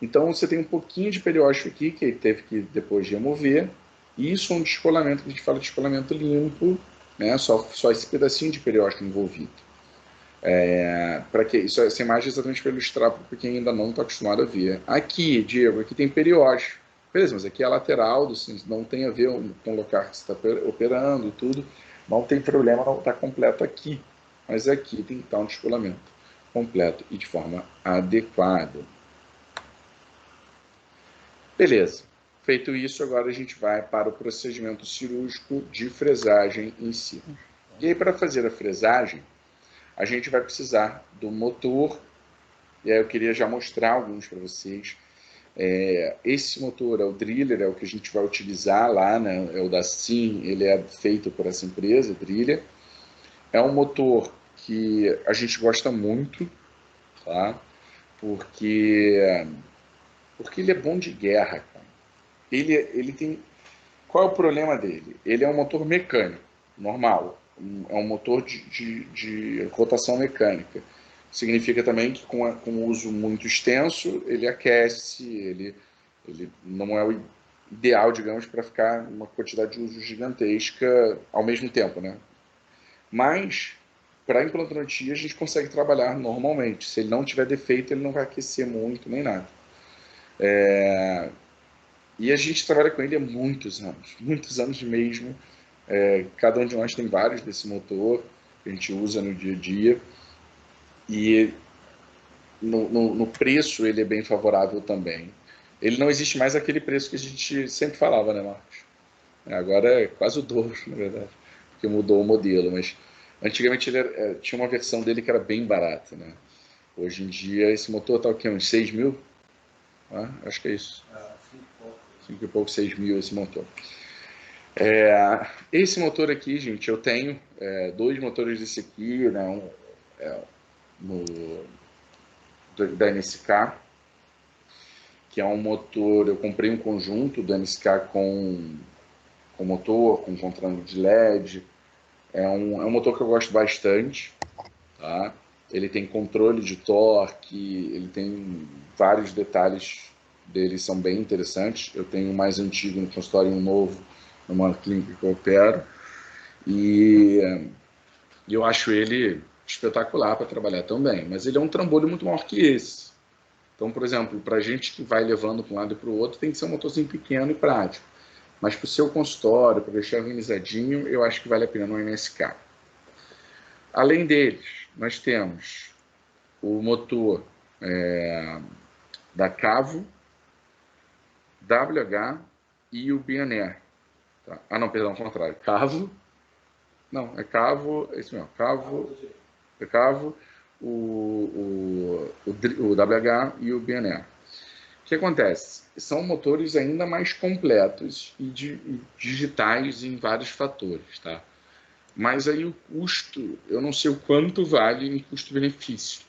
Então, você tem um pouquinho de periósteo aqui, que ele teve que depois remover, e isso é um descolamento, que a gente fala de descolamento limpo, né, só esse pedacinho de periósteo envolvido. Essa imagem é exatamente para ilustrar para quem ainda não está acostumado a ver. Aqui, Diego, aqui tem periósteo. Beleza, mas aqui é a lateral, não tem a ver com o local que você está operando e tudo. Não tem problema não estar completo aqui. Mas aqui tem que estar um descolamento completo e de forma adequada. Beleza. Feito isso, agora a gente vai para o procedimento cirúrgico de fresagem em si. E aí, para fazer a fresagem, a gente vai precisar do motor. E aí eu queria já mostrar alguns para vocês. Esse motor é o Driller, é o que a gente vai utilizar lá, né? É o da Sim, ele é feito por essa empresa, Driller. É um motor que a gente gosta muito, tá? Porque ele é bom de guerra, cara. Ele tem... Qual é o problema dele? Ele é um motor mecânico, normal. É um motor de rotação mecânica. Significa também que com uso muito extenso, ele aquece, ele não é o ideal, digamos, para ficar uma quantidade de uso gigantesca ao mesmo tempo, né? Mas, para a implantodontia, a gente consegue trabalhar normalmente. Se ele não tiver defeito, ele não vai aquecer muito, nem nada. E a gente trabalha com ele há muitos anos mesmo. Cada um de nós tem vários desse motor, que a gente usa no dia a dia. E no preço ele é bem favorável também. Ele não existe mais aquele preço que a gente sempre falava, né, Marcos? Agora é quase o dobro, na verdade, porque mudou o modelo. Mas antigamente ele tinha uma versão dele que era bem barata, né? Hoje em dia esse motor está o quê? Uns 6 mil? Acho que é isso. 5 e pouco, 6 mil esse motor. Esse motor aqui, gente, eu tenho dois motores desse aqui, né? Da NSK, que é um motor, eu comprei um conjunto da NSK com motor, com controle de LED. É um motor que eu gosto bastante, tá? Ele tem controle de torque, ele tem vários detalhes dele, são bem interessantes. Eu tenho um mais antigo no consultório e um novo numa clínica que eu opero, e eu acho ele espetacular para trabalhar também, mas ele é um trambolho muito maior que esse. Então, por exemplo, para a gente que vai levando para um lado e para o outro, tem que ser um motorzinho pequeno e prático. Mas para o seu consultório, para deixar organizadinho, eu acho que vale a pena no NSK. Além deles, nós temos o motor da Cavo, WH e o Bionaire. Tá? Ah, não, perdão, ao contrário. Cavo. Não, é cavo, é isso mesmo. Cavo, o WH e o Bionaire. O que acontece? São motores ainda mais completos e digitais em vários fatores, tá? Mas aí o custo, eu não sei o quanto vale em custo-benefício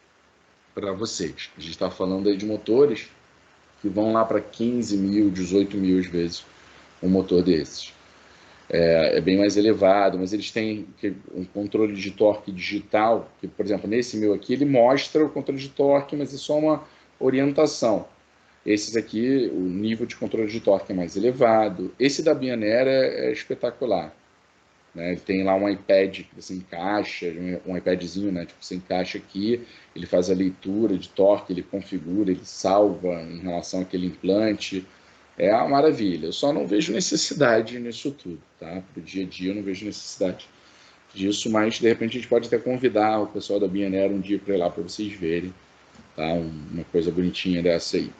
para vocês. A gente está falando aí de motores que vão lá para 15 mil, 18 mil às vezes, um motor desses. É bem mais elevado, mas eles têm um controle de torque digital, que, por exemplo, nesse meu aqui, ele mostra o controle de torque, mas é só uma orientação. Esses aqui, o nível de controle de torque é mais elevado. Esse da Bionaire é espetacular. Né? Ele tem lá um iPad que você encaixa, um iPadzinho, né? Tipo, você encaixa aqui, ele faz a leitura de torque, ele configura, ele salva em relação àquele implante. É uma maravilha. Eu só não vejo necessidade nisso tudo, tá? Para o dia a dia eu não vejo necessidade disso, mas de repente a gente pode até convidar o pessoal da Bionaire um dia para ir lá para vocês verem, tá? Uma coisa bonitinha dessa aí.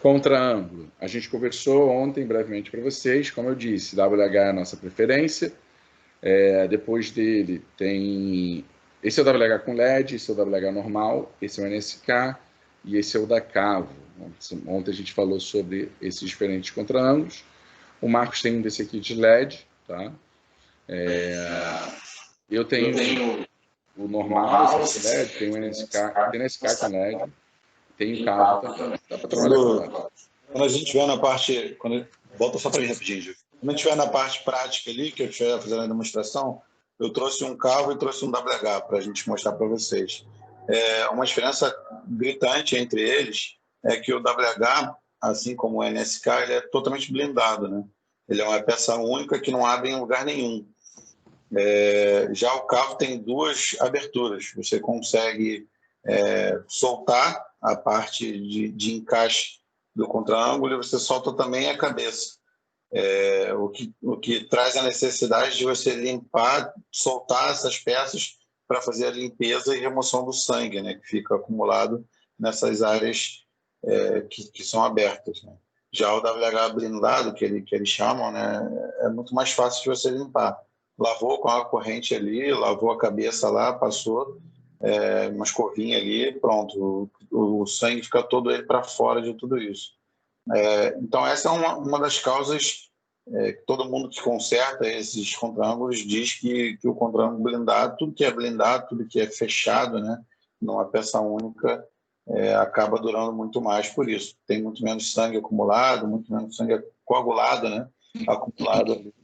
Contraângulo. A gente conversou ontem brevemente para vocês, como eu disse, WH é a nossa preferência. Depois dele tem... Esse é o WH com LED, esse é o WH normal, esse é o NSK e esse é o da Cavo. Ontem a gente falou sobre esses diferentes contraângulos. O Marcos tem um desse aqui de LED, tá? Eu tenho o normal, esse LED, tem o NSK com LED, tem o Cavo também. Dá para trabalhar com LED. Quando a gente estiver na parte... Volta só para mim rapidinho, Gil. Quando a gente estiver na parte prática ali, que eu estiver fazendo a demonstração, eu trouxe um Cavo e trouxe um WH para a gente mostrar para vocês. Uma diferença gritante entre eles é que o WH, assim como o NSK, ele é totalmente blindado, né? Ele é uma peça única que não abre em lugar nenhum. Já o Cavo tem duas aberturas. Você consegue soltar a parte de encaixe do contraângulo e você solta também a cabeça. O que traz a necessidade de você limpar, soltar essas peças para fazer a limpeza e remoção do sangue, né, que fica acumulado nessas áreas que são abertas. Né. Já o WH blindado, que eles chamam, né, é muito mais fácil de você limpar. Lavou com a corrente ali, lavou a cabeça lá, passou uma escovinha ali, pronto, o sangue fica todo ele para fora de tudo isso. Então essa é uma das causas que todo mundo que conserta esses contraângulos diz que o contraângulo blindado, tudo que é blindado, tudo que é fechado, né, numa peça única, acaba durando muito mais por isso. Tem muito menos sangue acumulado, muito menos sangue coagulado, né, acumulado ali.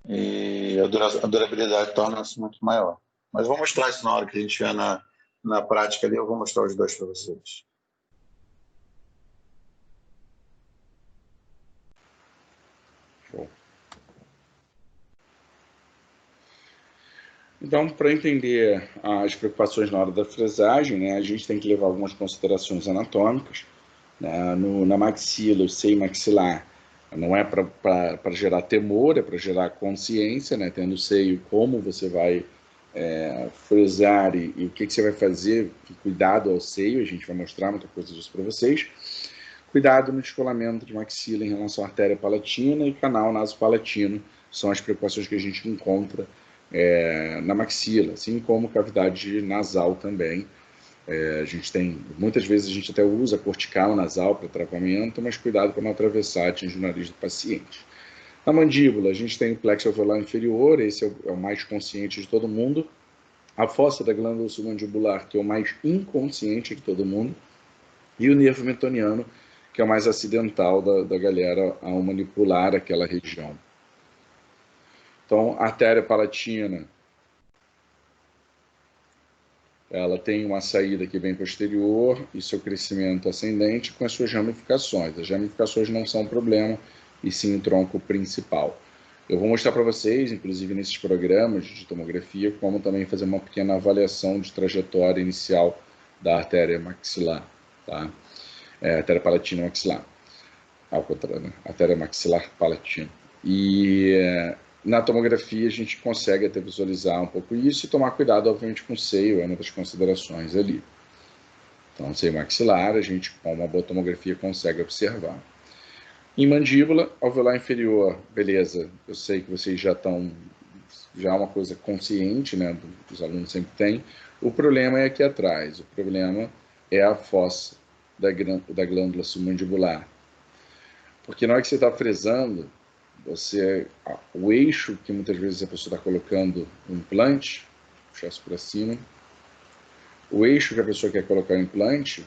E a durabilidade torna-se muito maior. Mas vou mostrar isso na hora que a gente estiver na prática ali, eu vou mostrar os dois para vocês. Então, para entender as preocupações na hora da fresagem, né, a gente tem que levar algumas considerações anatômicas. Né? Na maxila, o seio maxilar, não é para gerar temor, é para gerar consciência, né? Tendo o seio, como você vai fresar e o que você vai fazer, cuidado ao seio, a gente vai mostrar muita coisa disso para vocês. Cuidado no descolamento de maxila em relação à artéria palatina e canal nasopalatino, são as preocupações que a gente encontra na maxila, assim como cavidade nasal também. A gente tem, muitas vezes a gente até usa cortical nasal para tratamento, mas cuidado para não atravessar, atingir o nariz do paciente. Na mandíbula, a gente tem o plexo alveolar inferior, esse é o mais consciente de todo mundo. A fossa da glândula submandibular, que é o mais inconsciente de todo mundo. E o nervo metoniano, que é o mais acidental da galera ao manipular aquela região. Então, a artéria palatina, ela tem uma saída aqui bem posterior e seu crescimento ascendente com as suas ramificações. As ramificações não são um problema, e sim o tronco principal. Eu vou mostrar para vocês, inclusive nesses programas de tomografia, como também fazer uma pequena avaliação de trajetória inicial da artéria maxilar, tá? Artéria palatina maxilar. Ao contrário, né? Artéria maxilar palatina. E na tomografia a gente consegue até visualizar um pouco isso e tomar cuidado, obviamente, com o seio, é uma das considerações ali. Então, seio maxilar, a gente, com uma boa tomografia, consegue observar. Em mandíbula, alveolar inferior, beleza, eu sei que vocês já é uma coisa consciente, né, os alunos sempre têm. O problema é aqui atrás, o problema é a fossa da glândula submandibular. Porque na hora que você está fresando, o eixo que muitas vezes a pessoa está colocando um implante, puxar isso para cima, o eixo que a pessoa quer colocar o implante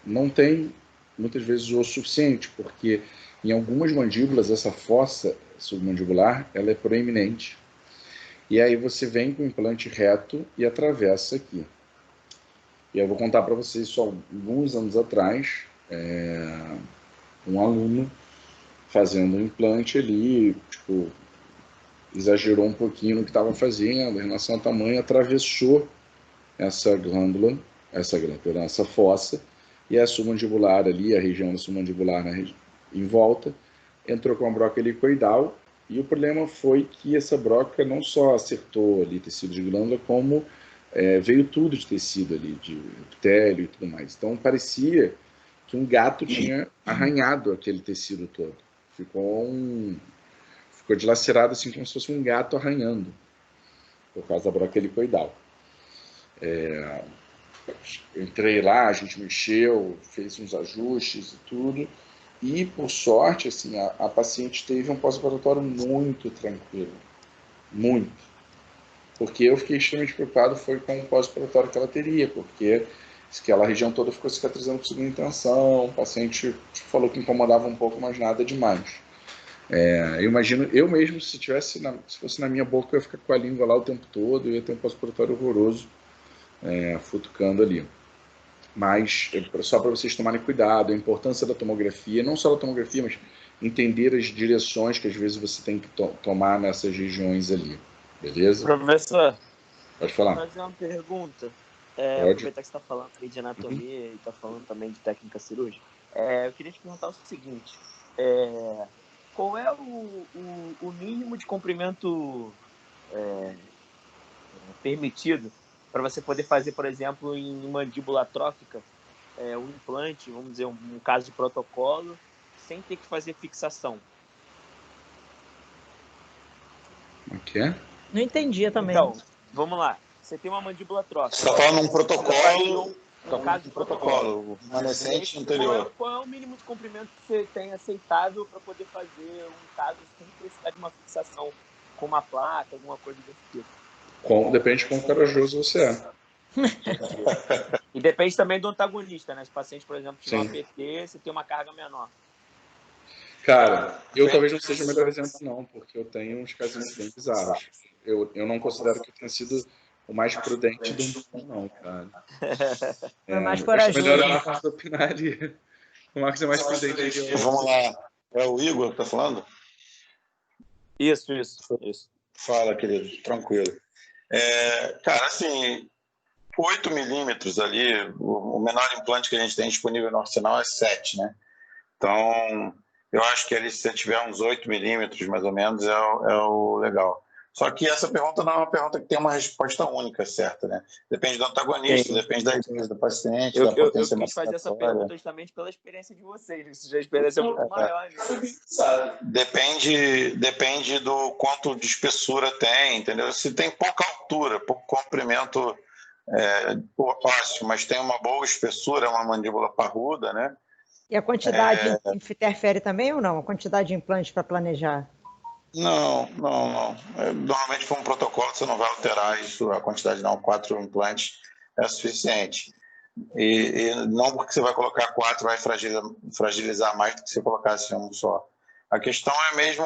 não tem muitas vezes o suficiente, porque em algumas mandíbulas essa fossa submandibular ela é proeminente. E aí você vem com o implante reto e atravessa aqui. E eu vou contar para vocês só alguns anos atrás, um aluno fazendo um implante ali, tipo, exagerou um pouquinho no que estava fazendo em relação ao tamanho, atravessou essa fossa, e a submandibular ali, a região da submandibular em volta, entrou com a broca helicoidal, e o problema foi que essa broca não só acertou ali tecido de glândula, como veio tudo de tecido ali, de epitélio e tudo mais. Então parecia que um gato tinha arranhado aquele tecido todo. Ficou dilacerado assim, como se fosse um gato arranhando, por causa da broca helicoidal. Entrei lá, a gente mexeu, fez uns ajustes e tudo, e por sorte, assim, a paciente teve um pós-operatório muito tranquilo, muito. Porque eu fiquei extremamente preocupado foi com o pós-operatório que ela teria, porque aquela região toda ficou cicatrizando por segunda intenção, o paciente falou que incomodava um pouco, mas nada demais. Eu imagino, eu mesmo, se fosse na minha boca, eu ia ficar com a língua lá o tempo todo, eu ia ter um pós-operatório horroroso, futucando ali. Mas, só para vocês tomarem cuidado, a importância da tomografia, não só da tomografia, mas entender as direções que às vezes você tem que tomar nessas regiões ali. Beleza? Professor, pode falar. Fazer uma pergunta. Pode. Aproveitar que você está falando aí de anatomia e está falando também de técnica cirúrgica. Eu queria te perguntar o seguinte. Qual é o mínimo de comprimento permitido para você poder fazer, por exemplo, em mandíbula atrófica, um implante, vamos dizer, um caso de protocolo, sem ter que fazer fixação? O quê? Não entendia também. Então, vamos lá. Você tem uma mandíbula atrófica. Você está falando num protocolo, um caso de protocolo. remanescente anterior. Qual é o mínimo de comprimento que você tem aceitável para poder fazer um caso sem precisar de uma fixação com uma placa, alguma coisa desse tipo? Depende de quão corajoso você é. E depende também do antagonista, né? Se o paciente, por exemplo, tiver um Sim. APT, você tem uma carga menor. Cara, eu talvez não seja o melhor exemplo, não, porque eu tenho uns casos bem bizarros. Eu não considero que eu tenha sido o mais prudente do mundo, não, cara. É mais corajoso. Melhor o Marcos opinar ali. O Marcos é mais prudente que eu. Vamos lá. É o Igor que está falando? Isso. Fala, querido. Tranquilo. Cara, assim, 8 milímetros ali, o menor implante que a gente tem disponível no arsenal é 7, né? Então, eu acho que ali, se você tiver uns 8 milímetros, mais ou menos, é o legal. Só que essa pergunta não é uma pergunta que tem uma resposta única, certa, né? Depende do antagonista, depende da idade do paciente, da potência eu quis fazer essa pergunta justamente pela experiência de vocês. Isso já é experiência muito maior. Né? Depende do quanto de espessura tem, entendeu? Se tem pouca altura, pouco comprimento ósseo, mas tem uma boa espessura, uma mandíbula parruda, né? E a quantidade interfere também ou não? A quantidade de implantes para planejar? Não. Normalmente, com um protocolo, você não vai alterar isso, a quantidade não. 4 implantes é suficiente. E não porque você vai colocar 4 vai fragilizar mais do que se colocasse um só. A questão é mesmo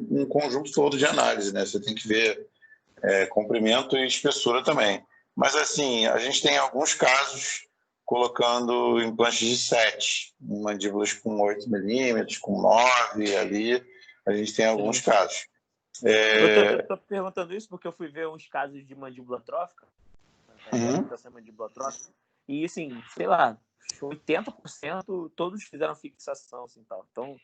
um conjunto todo de análise, né? Você tem que ver comprimento e espessura também. Mas, assim, a gente tem alguns casos colocando implantes de 7, mandíbulas com 8 milímetros, com 9 ali. A gente tem alguns casos. Eu estou perguntando isso porque eu fui ver uns casos de mandíbula atrófica, mandíbula atrófica, e, assim, sei lá, 80% todos fizeram fixação, assim, tal. Então,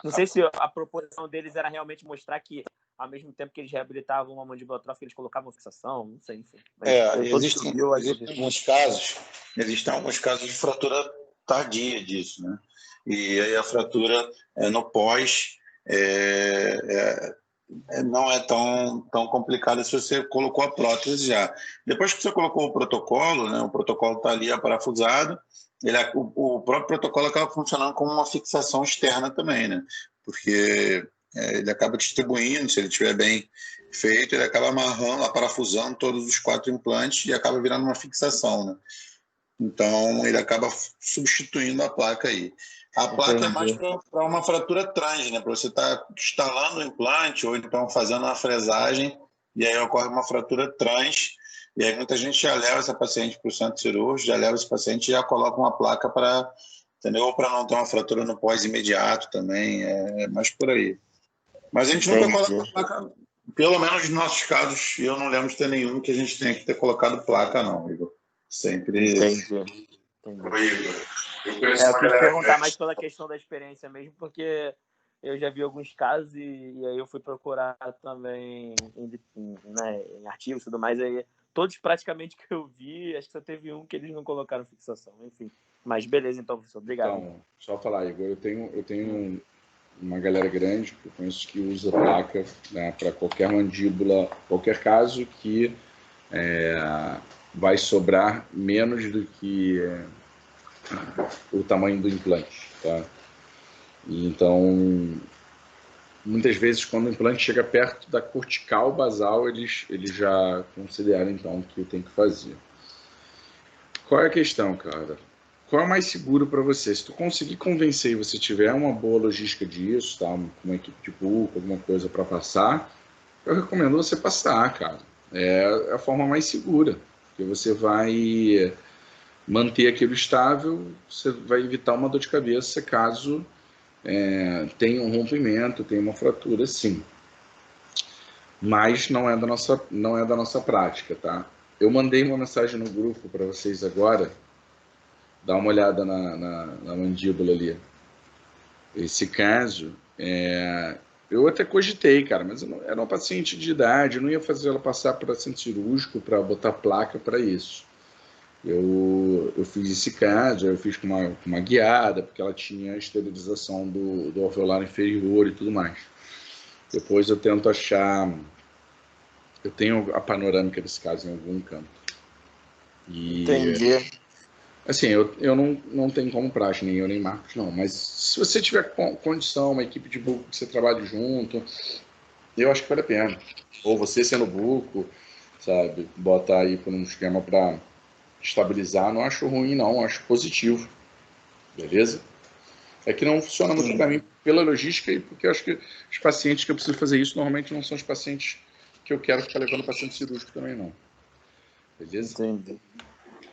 não sei se a proposição deles era realmente mostrar que ao mesmo tempo que eles reabilitavam uma mandíbula atrófica, eles colocavam fixação, não sei, enfim. Existem alguns casos de fratura tardia disso, né? E aí a fratura no pós não é tão complicada se você colocou a prótese já. Depois que você colocou o protocolo, né, o protocolo está ali aparafusado, o próprio protocolo acaba funcionando como uma fixação externa também, né? Porque ele acaba distribuindo, se ele estiver bem feito, ele acaba amarrando, aparafusando todos os 4 implantes e acaba virando uma fixação, né? Então, ele acaba substituindo a placa aí. A placa é mais para uma fratura trans, né? Para você estar instalando o implante ou então fazendo uma fresagem e aí ocorre uma fratura trans. E aí muita gente já leva essa paciente para o centro cirúrgico, já leva esse paciente e já coloca uma placa para, entendeu? Ou para não ter uma fratura no pós-imediato também, é mais por aí. Mas a gente nunca coloca placa, pelo menos nos nossos casos, eu não lembro de ter nenhum que a gente tenha que ter colocado placa, não, Igor. Sempre. Entendi. Eu quis perguntar mais pela questão da experiência mesmo, porque eu já vi alguns casos e aí eu fui procurar também em artigos e tudo mais. Aí, todos praticamente que eu vi, acho que só teve um que eles não colocaram fixação, enfim. Mas beleza, então, professor, obrigado. Então, só falar, Igor, eu tenho uma galera grande que eu conheço que usa placa, né, para qualquer mandíbula, qualquer caso que vai sobrar menos do que o tamanho do implante, tá? E então, muitas vezes, quando o implante chega perto da cortical basal, eles já consideram, então, que tem que fazer. Qual é a questão, cara? Qual é mais seguro para você? Se tu conseguir convencer e você tiver uma boa logística disso, tá? Uma equipe de bulk, alguma coisa para passar, eu recomendo você passar, cara. É a forma mais segura, porque você vai manter aquilo estável, você vai evitar uma dor de cabeça caso tenha um rompimento, tenha uma fratura, sim. Mas não é da nossa prática, tá? Eu mandei uma mensagem no grupo para vocês agora, dá uma olhada na mandíbula ali. Esse caso, eu até cogitei, cara, mas era uma paciente de idade, eu não ia fazer ela passar para centro cirúrgico para botar placa para isso. Eu fiz esse caso, eu fiz com uma guiada, porque ela tinha esterilização do alveolar inferior e tudo mais. Depois eu tento achar... Eu tenho a panorâmica desse caso em algum canto. Entendi. Assim, eu não tenho como praxe, nem eu nem Marcos, não. Mas se você tiver condição, uma equipe de buco que você trabalhe junto, eu acho que vale a pena. Ou você sendo buco, sabe? Botar aí por um esquema para estabilizar, não acho ruim, não. Acho positivo. Beleza? É que não funciona muito para mim pela logística e porque eu acho que os pacientes que eu preciso fazer isso normalmente não são os pacientes que eu quero ficar levando paciente cirúrgico também, não. Beleza? Entendi.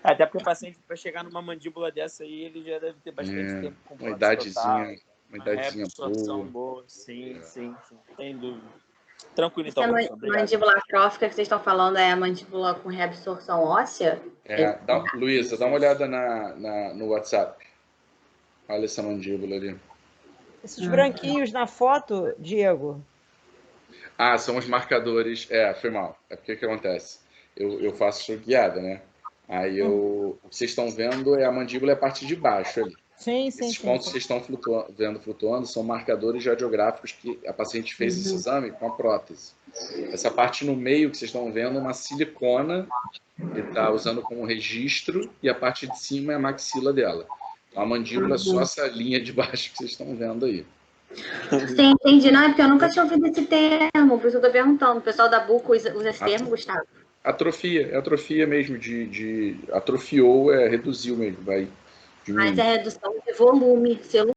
Até porque o paciente, para chegar numa mandíbula dessa aí, ele já deve ter bastante tempo com uma idadezinha boa. Sim. Sem dúvida. Tranquilo, então, professor. Mandíbula atrófica que vocês estão falando é a mandíbula com reabsorção óssea? Luísa, dá uma olhada no WhatsApp. Olha essa mandíbula ali. Esses branquinhos na foto, Diego? São os marcadores. Foi mal. É porque o que acontece? Eu faço guiada, né? Aí o que vocês estão vendo é a mandíbula, é a parte de baixo ali. Sim. Esses pontos que vocês estão vendo flutuando são marcadores radiográficos que a paciente fez esse exame com a prótese. Essa parte no meio que vocês estão vendo é uma silicona que está usando como registro e a parte de cima é a maxila dela. Então, a mandíbula é só essa linha de baixo que vocês estão vendo aí. Sim, entendi. Não, é porque eu nunca tinha ouvido esse termo, por isso eu estou perguntando. O pessoal da buco usa esse termo, Gustavo? Atrofia mesmo, atrofiou, reduziu mesmo, vai diminuir. Mas é redução de volume celular.